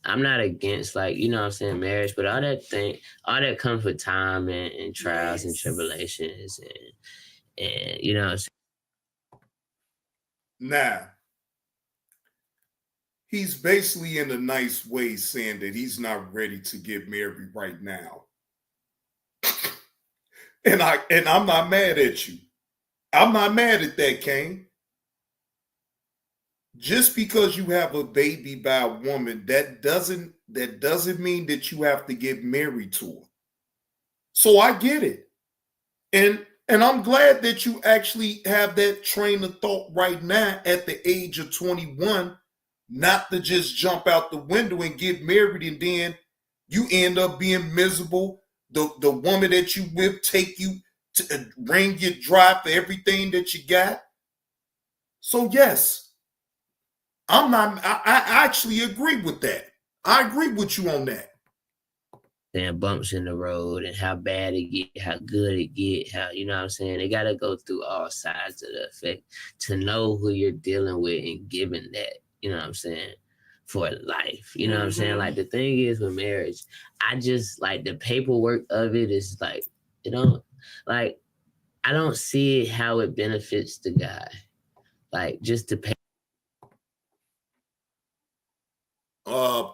I'm not against, like, you know what I'm saying, marriage, but all that comes with time and trials and tribulations and you know what I'm saying? Now, he's basically in a nice way saying that he's not ready to get married right now. And I'm not mad at you. I'm not mad at that, Kane. Just because you have a baby by a woman, that doesn't mean that you have to get married to her. So I get it. And I'm glad that you actually have that train of thought right now at the age of 21, not to just jump out the window and get married and then you end up being miserable. The woman that you with take you to wring you dry for everything that you got. So yes. I actually agree with that. I agree with you on that. And bumps in the road and how bad it get, how good it get, how, you know what I'm saying? They got to go through all sides of the effect to know who you're dealing with and giving that, you know what I'm saying, for life. You know what I'm saying? Like, the thing is with marriage, I just, like, the paperwork of it is like, I don't see how it benefits the guy. Like, just to pay.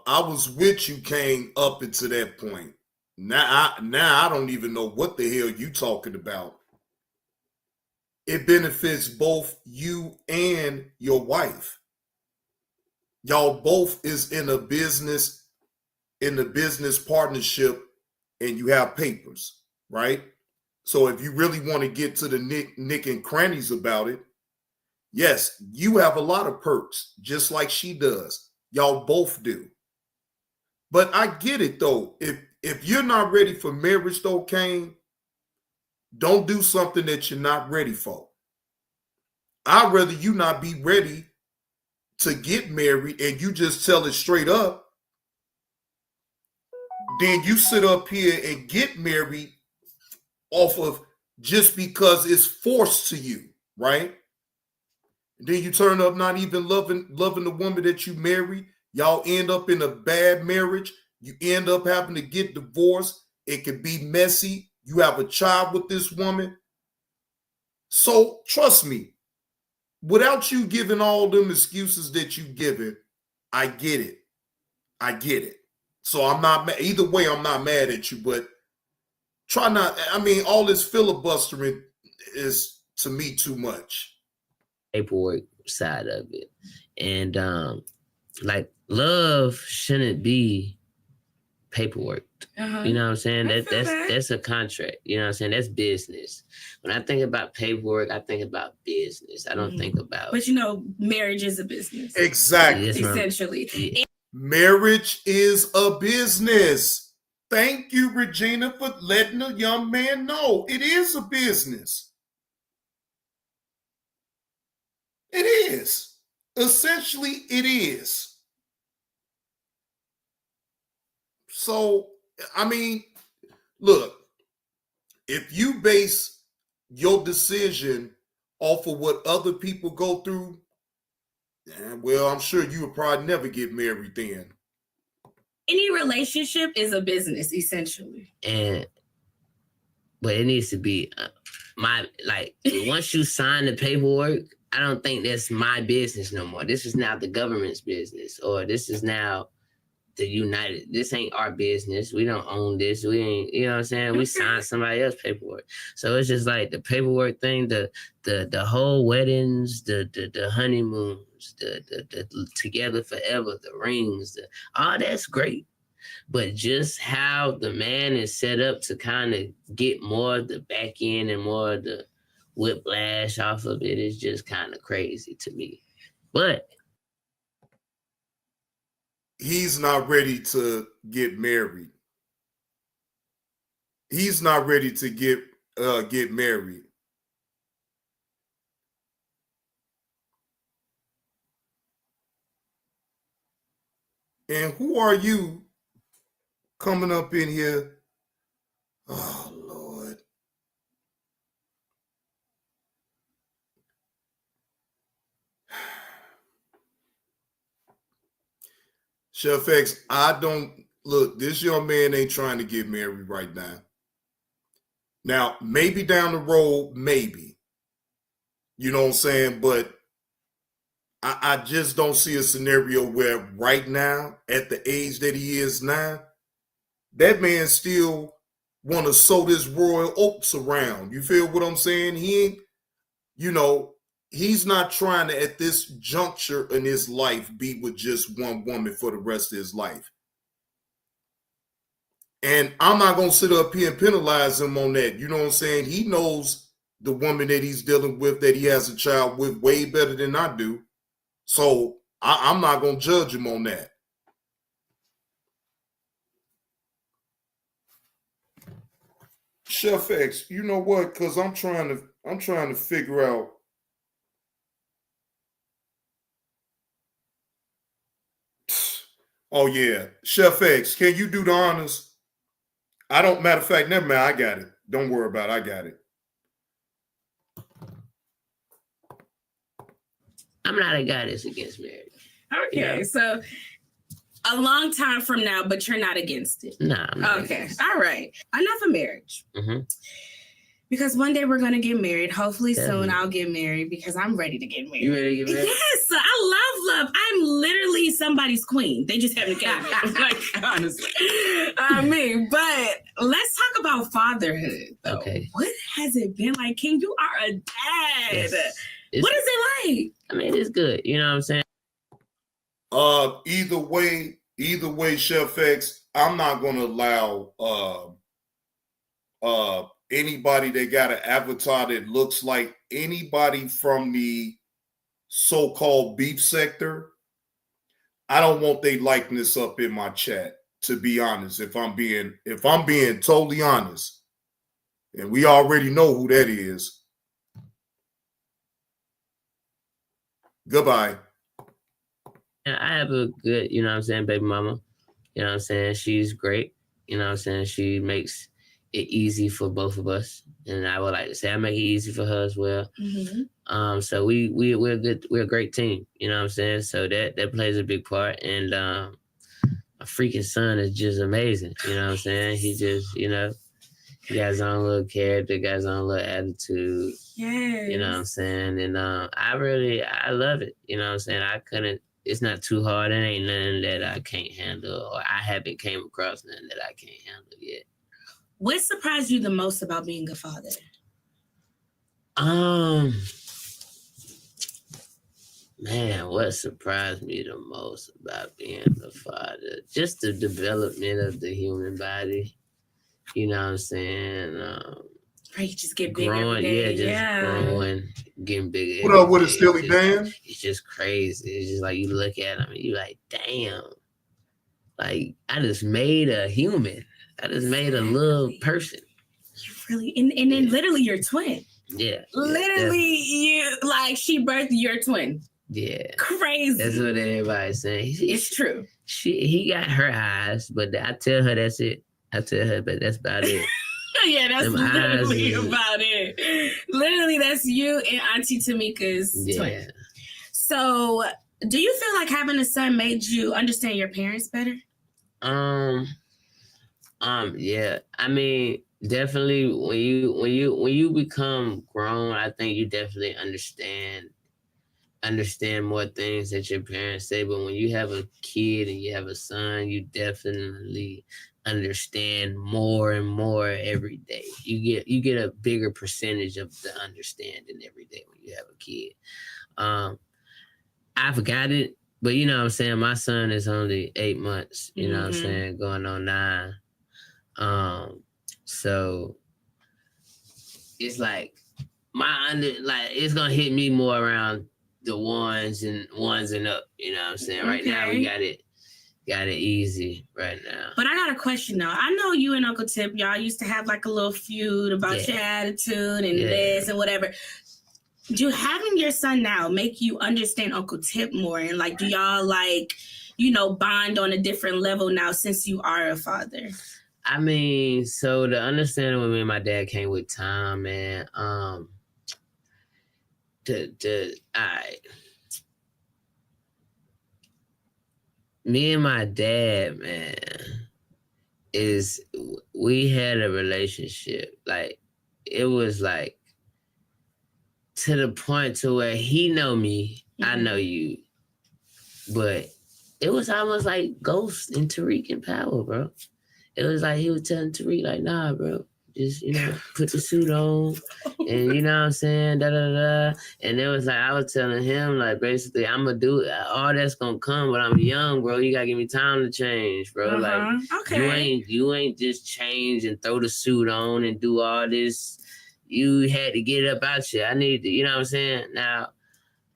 I was with you, Kane, up until that point. Now I don't even know what the hell you talking about. It benefits both you and your wife. Y'all both is in the business partnership, and you have papers, right? So if you really want to get to the nick and crannies about it, yes, you have a lot of perks, just like she does. Y'all both do. But I get it, though. If you're not ready for marriage, though, Kane, don't do something that you're not ready for. I'd rather you not be ready to get married and you just tell it straight up, then you sit up here and get married off of just because it's forced to you, right? Then you turn up not even loving the woman that you marry. Y'all end up in a bad marriage. You end up having to get divorced. It can be messy. You have a child with this woman. So trust me, without you giving all them excuses that you given, I get it. I get it. So I'm not either way. I'm not mad at you, but try not. I mean, all this filibustering is to me too much. Paperwork side of it, and like love shouldn't be paperwork. You know what I'm saying? That's a contract. You know what I'm saying? That's business. When I think about paperwork, I think about business. I don't think about. But you know, marriage is a business. Exactly. Essentially. Marriage is a business. Thank you, Regina, for letting the young man know it is a business. It is. Essentially, it is. So, I mean, look, if you base your decision off of what other people go through, well, I'm sure you would probably never get married then. Any relationship is a business, essentially. But it needs to be once you sign the paperwork, I don't think that's my business no more. This is now the government's business, or this is now the United. This ain't our business. We don't own this. We ain't, you know what I'm saying? We signed somebody else's paperwork. So it's just like the paperwork thing, the whole weddings, the honeymoons, the together forever, the rings, all that's great. But just how the man is set up to kind of get more of the back end and more of the whiplash off of it is just kind of crazy to me. But he's not ready to get married. He's not ready to get married. And who are you coming up in here? Oh, Lord. Chef X, look, this young man ain't trying to get married right now. Now, maybe down the road, maybe. You know what I'm saying? But I just don't see a scenario where right now, at the age that he is now, that man still want to sow this royal oats around. You feel what I'm saying? He ain't, he's not trying to, at this juncture in his life, be with just one woman for the rest of his life. And I'm not going to sit up here and penalize him on that. You know what I'm saying? He knows the woman that he's dealing with, that he has a child with, way better than I do. So I'm not going to judge him on that. Chef X, you know what? Because I'm trying to figure out. Oh yeah, Chef X, can you do the honors? Matter of fact, never mind, I got it. Don't worry about it, I got it. I'm not a guy that's against marriage. Okay, so a long time from now, but you're not against it. Nah. Okay, all right. Enough of marriage. Mm-hmm. Because one day we're going to get married. Hopefully soon I'll get married because I'm ready to get married. You ready to get married? Yes, I love love. I'm literally somebody's queen. They just haven't got me. Like, honestly. But let's talk about fatherhood. Though. Okay. What has it been like? King, you are a dad. Yes. What is it like? I mean, it's good. You know what I'm saying? Either way, Chef X, I'm not going to allow anybody that got an avatar that looks like anybody from the so-called beef sector. I don't want their likeness up in my chat, to be honest, if I'm being totally honest. And we already know who that is. Goodbye. I have a good, you know what I'm saying, baby mama. You know what I'm saying? She's great. You know what I'm saying? She makes it easy for both of us. And I would like to say I make it easy for her as well. Mm-hmm. So we're good. We're a great team. You know what I'm saying? So that plays a big part. And my freaking son is just amazing. You know what I'm saying? He just, he got his own little character, got his own little attitude. Yes. You know what I'm saying? And I love it. You know what I'm saying? It's not too hard. It ain't nothing that I can't handle, or I haven't came across nothing that I can't handle yet. What surprised you the most about being a father? Man, what surprised me the most about being a father? Just the development of the human body. You know what I'm saying? Right, you just get big growing, every day. Growing, getting bigger. What up with it, Steely Dan? It's just crazy. It's just like you look at him and you like, damn. Like, I just made a human. I just made a little person. You really, and then literally your twin. Yeah. Literally, she birthed your twin. Yeah. Crazy. That's what everybody's saying. It's true. He got her eyes, but I tell her that's it. I tell her, but that's about it. Yeah, that's literally about it. Literally, that's you and Auntie Tamika's twin. So, do you feel like having a son made you understand your parents better? Yeah. I mean, definitely when you become grown, I think you definitely understand more things that your parents say. But when you have a kid and you have a son, you definitely understand more and more every day. You get a bigger percentage of the understanding every day when you have a kid. I forgot it, but you know what I'm saying? My son is only 8 months, you know what I'm saying, going on 9. So it's like it's gonna hit me more around the ones and up, you know what I'm saying? Right now we got it easy right now. But I got a question though. I know you and Uncle Tip, y'all used to have like a little feud about your attitude and this and whatever. Do having your son now make you understand Uncle Tip more? And like, do y'all bond on a different level now since you are a father? I mean, so the understanding with me and my dad came with time, man. Me and my dad, man, we had a relationship. Like, it was like to the point to where he know me, I know you. But it was almost like Ghost and Tariq in Power, bro. It was like he was telling Tariq, like, nah, bro, just, put the suit on and you know what I'm saying, da-da-da. And it was like, I was telling him, like, basically, I'm going to do all that's going to come, but I'm young, bro. You got to give me time to change, bro. Like, you ain't just change and throw the suit on and do all this. You had to get up out here. I need to, you know what I'm saying? Now,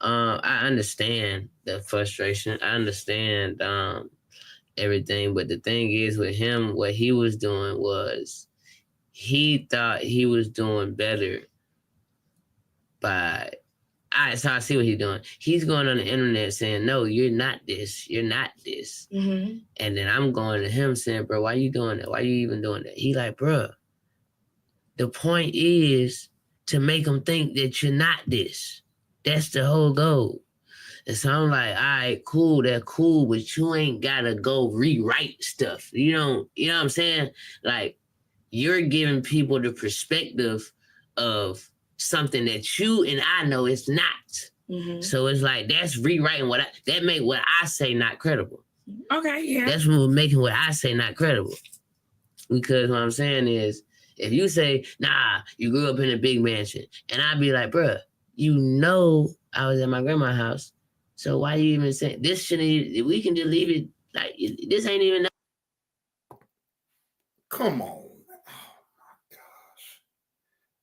I understand the frustration. I understand everything. But the thing is with him, what he was doing was he thought he was doing better by... So I see what he's doing. He's going on the internet saying, no, you're not this. You're not this. And then I'm going to him saying, bro, why you doing that? Why you even doing that? He like, bro, the point is to make them think that you're not this. That's the whole goal. And so I'm like, all right, cool, that's cool, but you ain't gotta go rewrite stuff. You know what I'm saying? Like, you're giving people the perspective of something that you and I know it's not. So it's like, that's rewriting that make what I say not credible. Okay, yeah. That's making what I say not credible. Because what I'm saying is, if you say, nah, you grew up in a big mansion, and I'd be like, bruh, I was at my grandma's house, so why you even saying this? We can just leave it like this ain't even. Come on. Oh my gosh.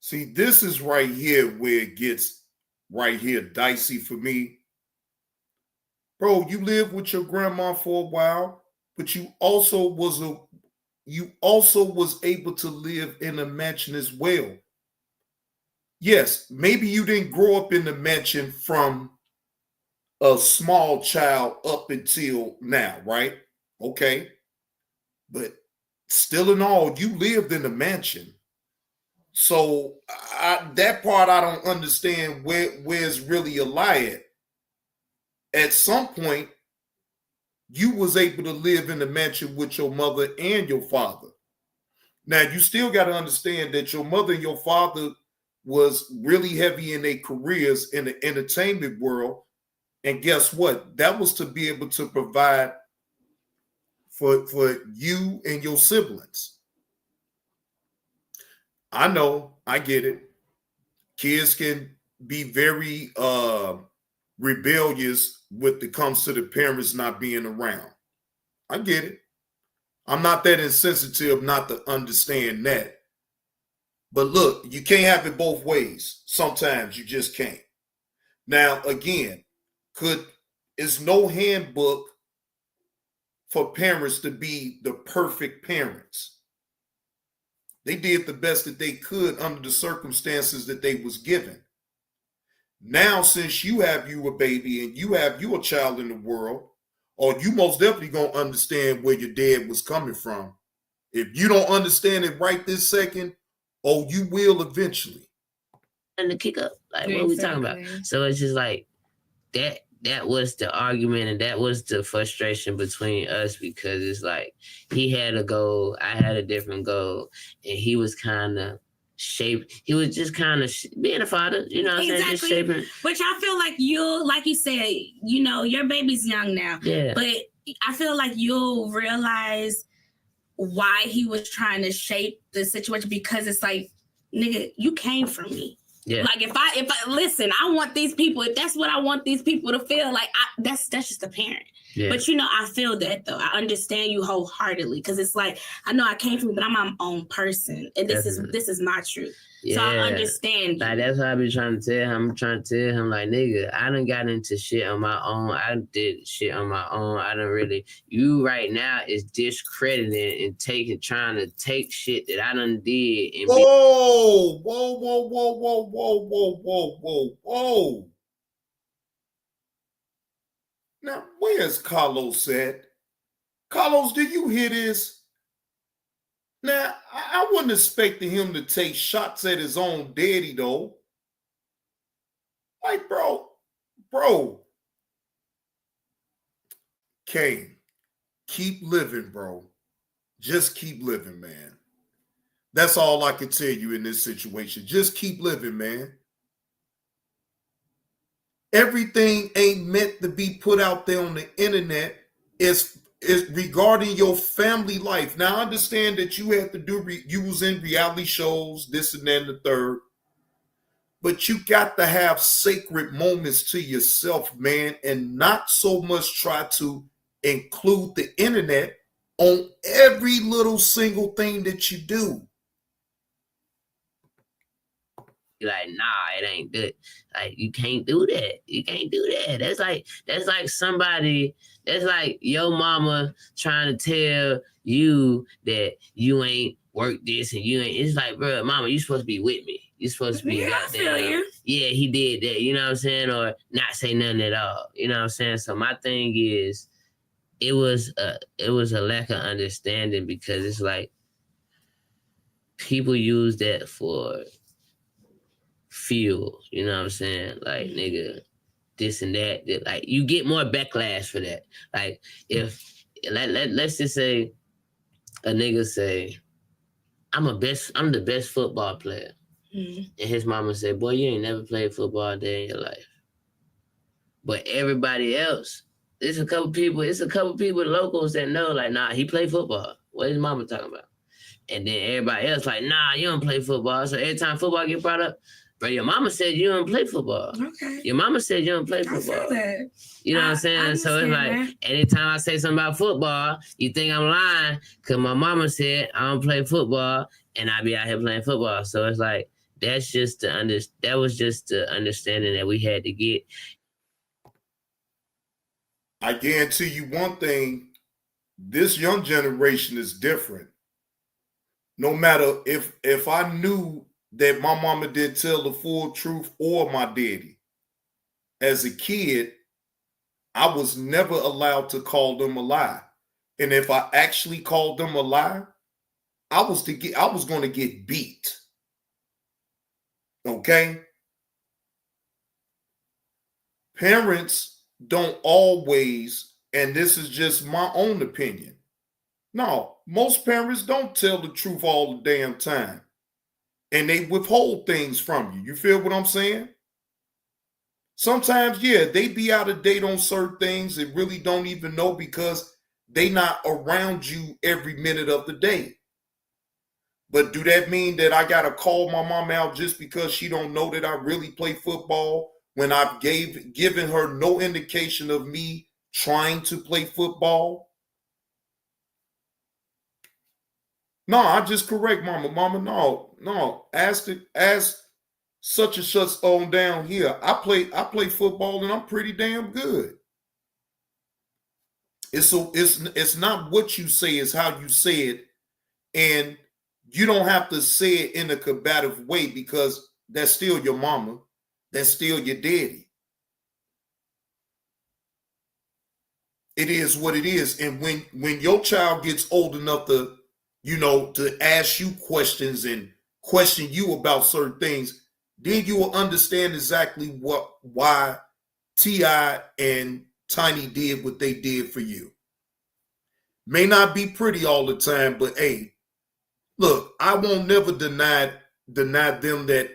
See, this is right here where it gets right here dicey for me. Bro, you lived with your grandma for a while, but you also was able to live in a mansion as well. Yes, maybe you didn't grow up in the mansion from a small child up until now, right? Okay. But still in all, you lived in the mansion. So that part I don't understand where's really a lie at. At some point, you was able to live in the mansion with your mother and your father. Now, you still got to understand that your mother and your father was really heavy in their careers in the entertainment world. And guess what? That was to be able to provide for you and your siblings. I know, I get it. Kids can be very rebellious when it comes to the parents not being around. I get it. I'm not that insensitive not to understand that. But look, you can't have it both ways. Sometimes you just can't. Now, again, is no handbook for parents to be the perfect parents. They did the best that they could under the circumstances that they was given. Now, since you have you a baby and you have you a child in the world, or you most definitely gonna understand where your dad was coming from. If you don't understand it right this second, oh, you will eventually. And to kick up, like what are we talking about? So it's just like that was the argument and that was the frustration between us, because it's like he had a goal, I had a different goal, and he was kind of he was just kind of being a father, you know what I'm saying? Just shaping. Which I feel like like you said, you know, your baby's young now. Yeah. But I feel like you'll realize why he was trying to shape the situation, because it's like, nigga, you came from me. Yeah. Like if I listen, I want these people, if that's what I want these people to feel, like that's just a parent. Yeah. But you know, I feel that though. I understand you wholeheartly, because it's like, I know I came from you, but I'm my own person. And this is my truth. Yeah. So I understand you. Like that's what I be trying to tell him. I'm trying to tell him, like, nigga, I done got into shit on my own. I did shit on my own. I done really, you right now is discrediting and trying to take shit that I done did. And whoa, whoa, whoa, whoa, whoa, whoa, whoa, whoa, whoa, whoa. Now, where's Carlos at? Carlos, did you hear this? Now, I wasn't expecting him to take shots at his own daddy, though. Like, bro. Kang, keep living, bro. Just keep living, man. That's all I can tell you in this situation. Just keep living, man. Everything ain't meant to be put out there on the internet. Is regarding your family life. Now, I understand that you had to you was in reality shows, this and that and the third, but you got to have sacred moments to yourself, man, and not so much try to include the internet on every little single thing that you do. Like, nah, it ain't good. Like, you can't do that. You can't do that. That's like somebody, that's like your mama trying to tell you that you ain't worked this and you ain't. It's like, bro, mama, you supposed to be with me. You supposed to be goddamn. Yeah, he did that. You know what I'm saying? Or not say nothing at all. You know what I'm saying? So my thing is, it was a lack of understanding, because it's like people use that for fuel, you know what I'm saying? Like, nigga, this and that. Like, you get more backlash for that. Like, if let's just say a nigga say, I'm the best football player. Mm-hmm. And his mama said, boy, you ain't never played football a day in your life. But everybody else, it's a couple people locals that know, like, nah, he played football. What is mama talking about? And then everybody else like, nah, you don't play football. So every time football get brought up, bro, your mama said you don't play football. Okay. Your mama said you don't play football. I feel that. You know what I'm saying? So it's like, anytime I say something about football, you think I'm lying, because my mama said I don't play football, and I be out here playing football. So it's like, that was just the understanding that we had to get. I guarantee you one thing, this young generation is different. No matter if I knew that my mama did tell the full truth or my daddy, as a kid, I was never allowed to call them a lie. And if I actually called them a lie, I was going to get beat. Okay? Parents don't always, and this is just my own opinion. No, most parents don't tell the truth all the damn time. And they withhold things from you. You feel what I'm saying? Sometimes, yeah, they be out of date on certain things and really don't even know because they not around you every minute of the day. But do that mean that I gotta call my mom out just because she don't know that I really play football when I've given her no indication of me trying to play football? No, I just correct mama. Mama, no. Ask such and such on down here. I play football and I'm pretty damn good. It's not what you say, it's how you say it. And you don't have to say it in a combative way because that's still your mama. That's still your daddy. It is what it is. And when your child gets old enough to, to ask you questions and question you about certain things, then you will understand exactly why T.I. and Tiny did what they did for you. May not be pretty all the time, but hey, look, I won't never deny them that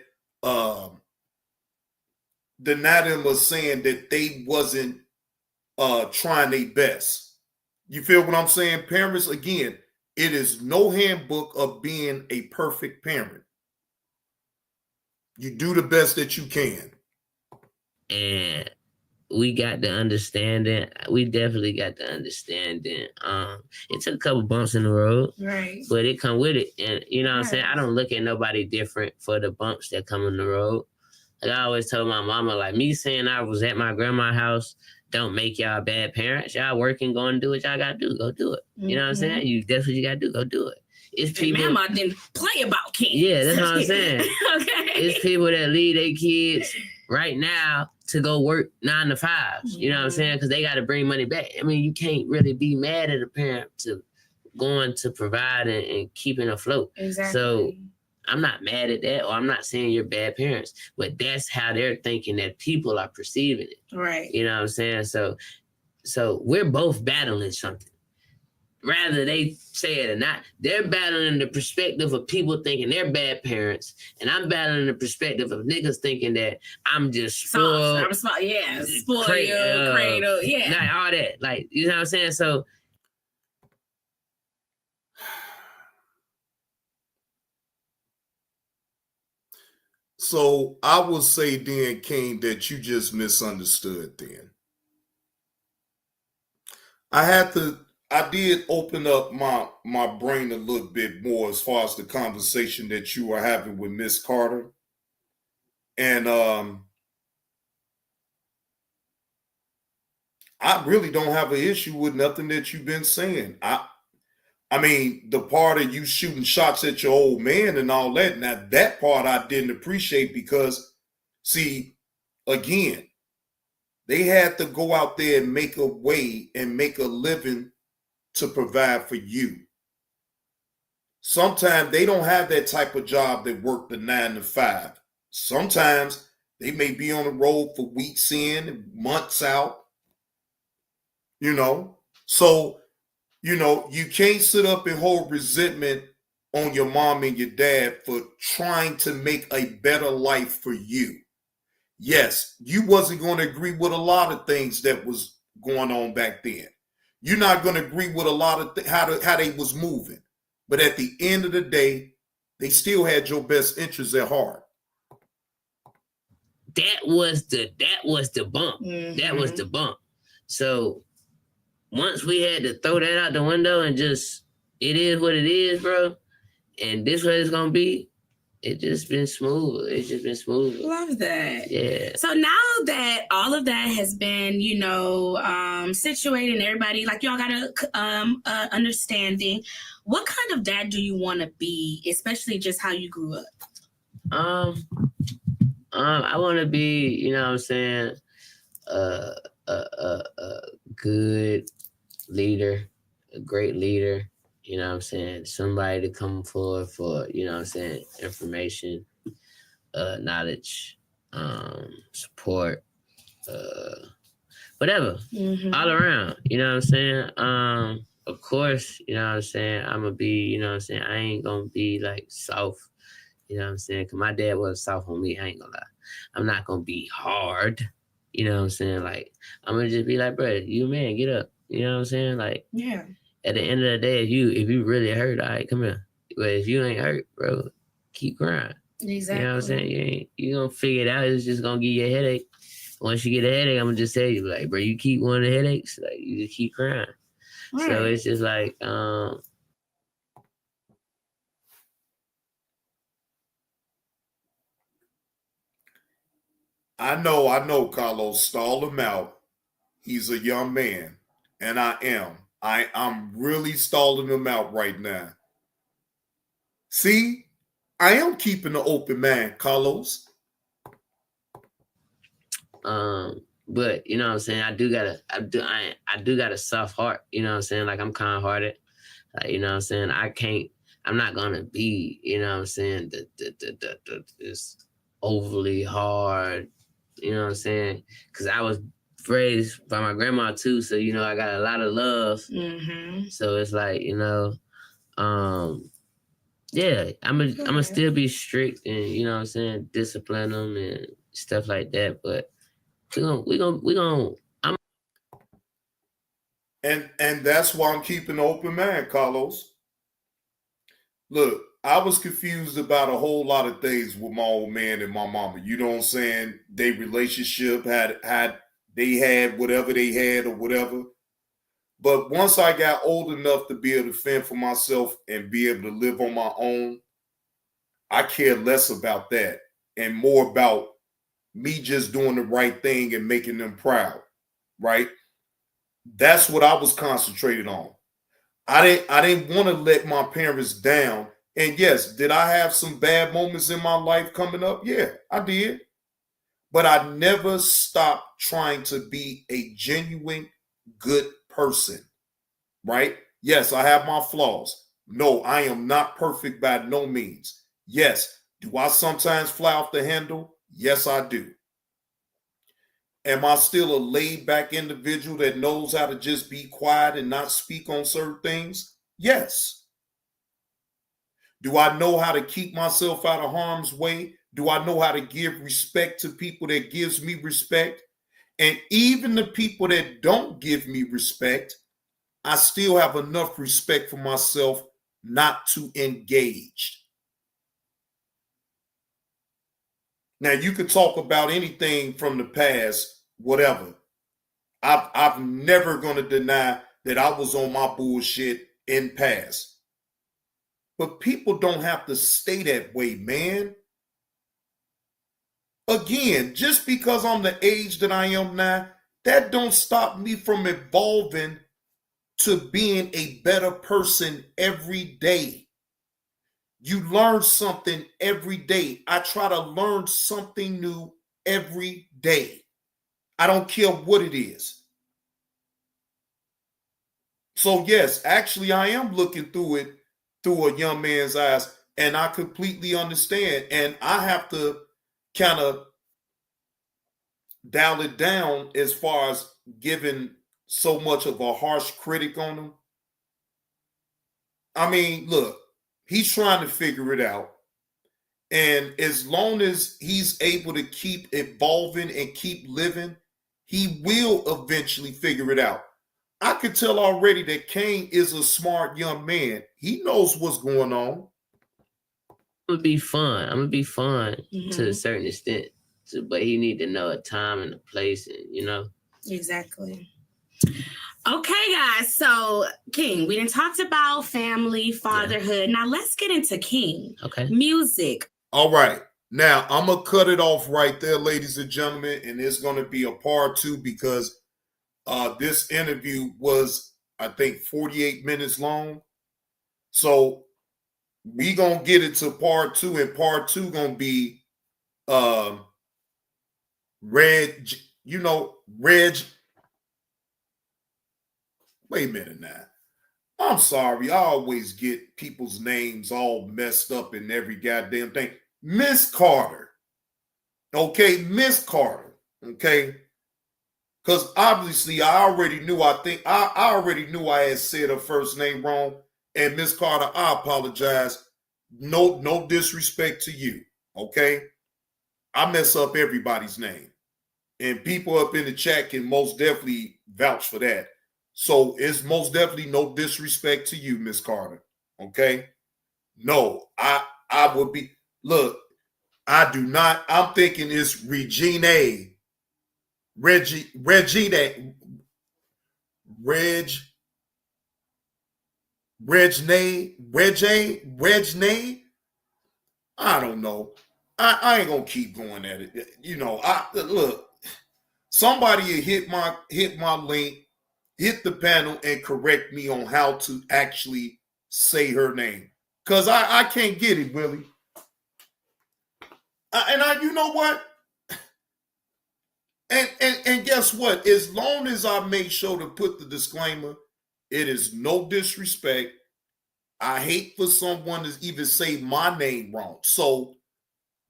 deny them of saying that they wasn't trying their best. You feel what I'm saying? Parents, again, it is no handbook of being a perfect parent. You do the best that you can. And we got the understanding. We definitely got the understanding. It took a couple bumps in the road, right? But it come with it, and you know what I'm saying. I don't look at nobody different for the bumps that come in the road. Like I always tell my mama, like me saying I was at my grandma's house don't make y'all bad parents. Y'all working, going to do what y'all got to do. Go do it. You know what I'm saying? You definitely got to do. Go do it. It's people. Mama didn't play about kids. Yeah, that's what I'm saying. Okay. It's people that leave their kids right now to go work 9 to 5s. You know what I'm saying? Because they got to bring money back. I mean, you can't really be mad at a parent to going to provide and keeping afloat. Exactly. So I'm not mad at that, or I'm not saying you're bad parents, but that's how they're thinking that people are perceiving it. Right. You know what I'm saying? So we're both battling something. Rather they say it or not, they're battling the perspective of people thinking they're bad parents, and I'm battling the perspective of niggas thinking that I'm just spoiled. I'm spoiled, yeah, spoiled, cradle, yeah, like all that, like you know what I'm saying. So I will say then, King, that you just misunderstood then. I did open up my brain a little bit more as far as the conversation that you were having with Miss Carter. And I really don't have an issue with nothing that you've been saying. I mean, the part of you shooting shots at your old man and all that, now that part I didn't appreciate because, see, again, they had to go out there and make a way and make a living to provide for you. Sometimes they don't have that type of job that work the 9 to 5. Sometimes they may be on the road for weeks in and months out. So, you can't sit up and hold resentment on your mom and your dad for trying to make a better life for you. Yes, you wasn't going to agree with a lot of things that was going on back then. You're not going to agree with a lot of how they was moving. But at the end of the day, they still had your best interests at heart. That was the bump. That was the bump. So once we had to throw that out the window and just, it is what it is, bro. And this way it's gonna be. It just been smooth. It's just been smooth. Love that. Yeah. So now that all of that has been, situated and everybody, like y'all got a understanding, what kind of dad do you want to be, especially just how you grew up? I want to be, you know what I'm saying, a good leader, a great leader. You know what I'm saying? Somebody to come forward for, you know what I'm saying, information. knowledge, support, whatever, all around. You know what I'm saying? Of course, you know what I'm saying? I'm gonna be, you know what I'm saying? I ain't gonna be like soft, you know what I'm saying? Cause my dad was soft on me, I ain't gonna lie. I'm not gonna be hard, you know what I'm saying? Like, I'm gonna just be like, bro, you man, get up. You know what I'm saying? Like, yeah. At the end of the day, if you really hurt, all right, come here. But if you ain't hurt, bro, keep crying. Exactly. You know what I'm saying? You gonna figure it out. It's just gonna give you a headache. Once you get a headache, I'm gonna just tell you, like, bro, you keep one of the headaches, like, you just keep crying. Right. So it's just like, I know, Carlos, stall him out. He's a young man, and I am. I'm really stalling him out right now. See, I am keeping an open mind, Carlos. But you know what I'm saying? I do got a soft heart. You know what I'm saying? Like, I'm kind hearted. Like, you know what I'm saying? I'm not gonna be, you know what I'm saying, this overly hard, you know what I'm saying? Because I was raised by my grandma too, so, you know, I got a lot of love. So it's like, you know, yeah, I'm gonna still be strict and, you know what I'm saying, discipline them and stuff like that. But we gonna. And that's why I'm keeping an open mind, Carlos. Look, I was confused about a whole lot of things with my old man and my mama. You know what I'm saying? Their relationship they had whatever they had or whatever. But once I got old enough to be able to fend for myself and be able to live on my own, I care less about that and more about me just doing the right thing and making them proud, right? That's what I was concentrated on. I didn't want to let my parents down. And yes, did I have some bad moments in my life coming up? Yeah, I did. But I never stopped trying to be a genuine good person, right? Yes, I have my flaws. No, I am not perfect by no means. Yes, do I sometimes fly off the handle? Yes, I do. Am I still a laid back individual that knows how to just be quiet and not speak on certain things? Yes. Do I know how to keep myself out of harm's way? Do I know how to give respect to people that gives me respect? And even the people that don't give me respect, I still have enough respect for myself not to engage. Now, you could talk about anything from the past, whatever. I'm never going to deny that I was on my bullshit in past. But people don't have to stay that way, man. Again, just because I'm the age that I am now, that don't stop me from evolving to being a better person every day. You learn something every day. I try to learn something new every day. I don't care what it is. So yes, actually I am looking through it through a young man's eyes, and I completely understand. And I have to kind of dial it down as far as giving so much of a harsh critic on him. I mean, look, he's trying to figure it out. And as long as he's able to keep evolving and keep living, he will eventually figure it out. I could tell already that Kang is a smart young man. He knows what's going on. I'm gonna be fun to a certain extent. But he need to know a time and a place, and you know. Exactly. Okay, guys. So, King, we done talked about family, fatherhood. Now let's get into King. Okay. Music. All right. Now I'm gonna cut it off right there, ladies and gentlemen, and it's gonna be a part 2 because this interview was, I think, 48 minutes long. So we gonna get into part 2, and part 2 gonna be Reg. Wait a minute now. I'm sorry. I always get people's names all messed up in every goddamn thing. Miss Carter. Okay, Miss Carter. Okay. Because obviously I already knew I already knew I had said her first name wrong. And Miss Carter, I apologize. No disrespect to you. Okay. I mess up everybody's name. And people up in the chat can most definitely vouch for that. So it's most definitely no disrespect to you, Miss Carter. Okay. No, I would be, look, I do not, I'm thinking it's Reginae I don't know. I ain't gonna keep going at it. You know, look, somebody hit my link, hit the panel, and correct me on how to actually say her name. Cause I can't get it, Willie. You know what? And guess what? As long as I make sure to put the disclaimer, it is no disrespect. I hate for someone to even say my name wrong. So,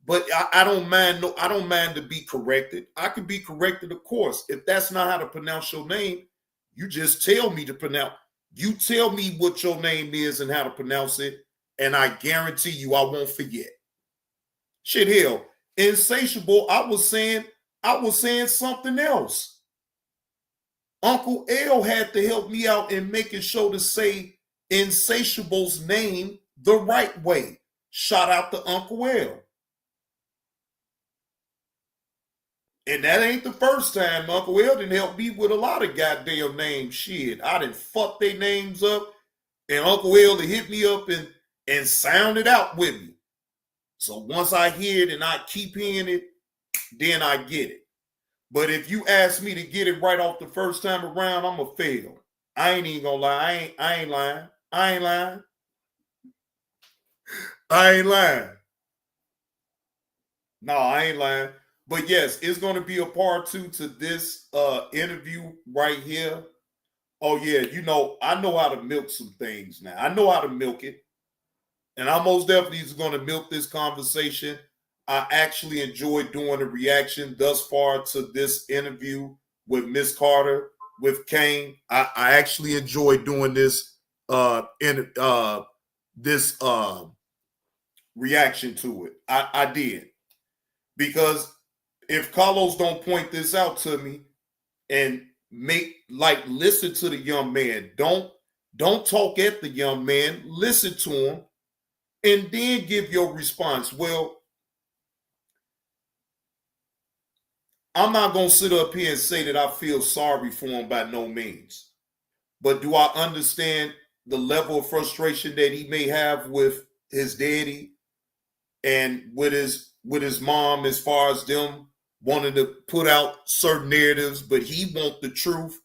but I don't mind. No, I don't mind to be corrected. I can be corrected, of course. If that's not how to pronounce your name, you just tell me to pronounce. You tell me what your name is and how to pronounce it, and I guarantee you I won't forget. Shit, hell, insatiable. I was saying something else. Uncle L had to help me out in making sure to say Insatiable's name the right way. Shout out to Uncle L. And that ain't the first time Uncle L didn't help me with a lot of goddamn names. Shit, I done fucked their names up, and Uncle L to hit me up and sound it out with me. So once I hear it and I keep hearing it, then I get it. But if you ask me to get it right off the first time around, I'm going to fail. I ain't even going to lie. I ain't lying. I ain't lying. I ain't lying. No, I ain't lying. But yes, it's going to be a part 2 to this interview right here. Oh, yeah, you know, I know how to milk some things now. I know how to milk it. And I most definitely is going to milk this conversation. I actually enjoyed doing a reaction thus far to this interview with Miss Carter, with Kang. I actually enjoyed doing this reaction to it. I did. Because if Carlos don't point this out to me and listen to the young man, don't talk at the young man, listen to him, and then give your response. Well, I'm not going to sit up here and say that I feel sorry for him by no means. But do I understand the level of frustration that he may have with his daddy and with his mom as far as them wanting to put out certain narratives, but he wants the truth?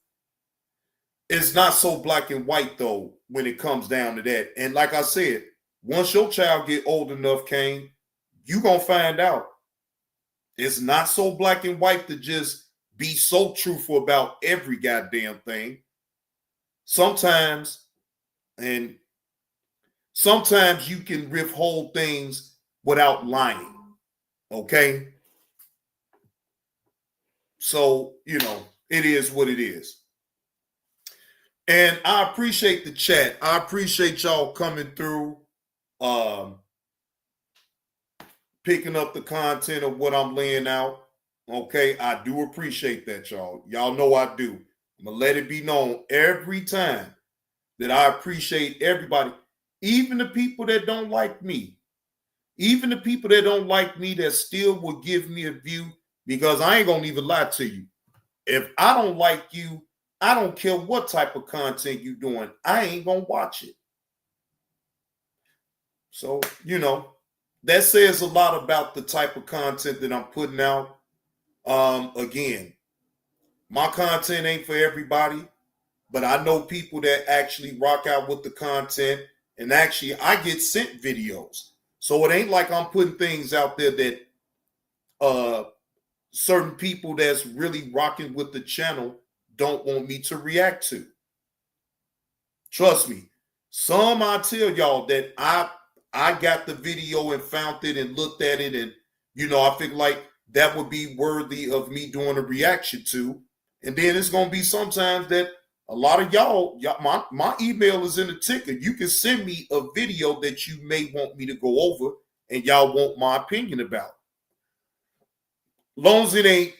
It's not so black and white, though, when it comes down to that. And like I said, once your child get old enough, Kane, you going to find out. It's not so black and white to just be so truthful about every goddamn thing. Sometimes you can withhold things without lying. Okay? So, you know, it is what it is. And I appreciate the chat. I appreciate y'all coming through, picking up the content of what I'm laying out. Okay, I do appreciate that, y'all. Y'all know I do. I'm going to let it be known every time that I appreciate everybody, even the people that don't like me. Even the people that don't like me that still will give me a view, because I ain't going to even lie to you. If I don't like you, I don't care what type of content you're doing. I ain't going to watch it. So, you know, that says a lot about the type of content that I'm putting out. Again, my content ain't for everybody, but I know people that actually rock out with the content, and actually I get sent videos. So it ain't like I'm putting things out there that certain people that's really rocking with the channel don't want me to react to. Trust me. Some I tell y'all that I got the video and found it and looked at it, and you know, I feel like that would be worthy of me doing a reaction to. And then it's going to be sometimes that a lot of y'all, my email is in the ticket. You can send me a video that you may want me to go over and y'all want my opinion about. Long as it ain't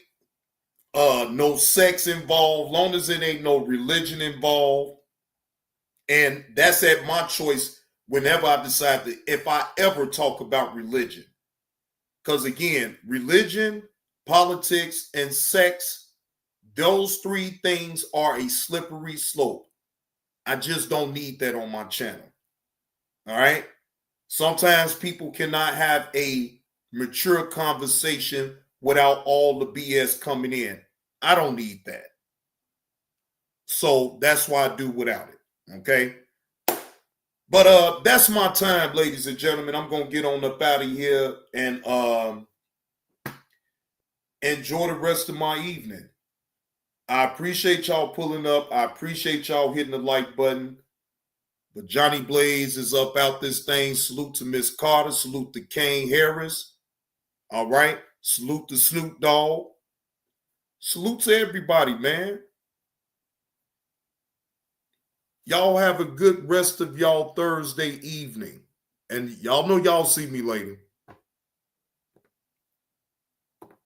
no sex involved, long as it ain't no religion involved. And that's at my choice whenever I decide to, if I ever talk about religion. Because again, religion, politics, and sex, those three things are a slippery slope. I just don't need that on my channel. All right? Sometimes people cannot have a mature conversation without all the BS coming in. I don't need that. So that's why I do without it. Okay? But that's my time, ladies and gentlemen. I'm going to get on up out of here and enjoy the rest of my evening. I appreciate y'all pulling up. I appreciate y'all hitting the like button. But Johnny Blaze is up out this thing. Salute to Miss Carter. Salute to Kang Harris. All right. Salute to Snoop Dogg. Salute to everybody, man. Y'all have a good rest of y'all Thursday evening. And y'all know y'all see me later.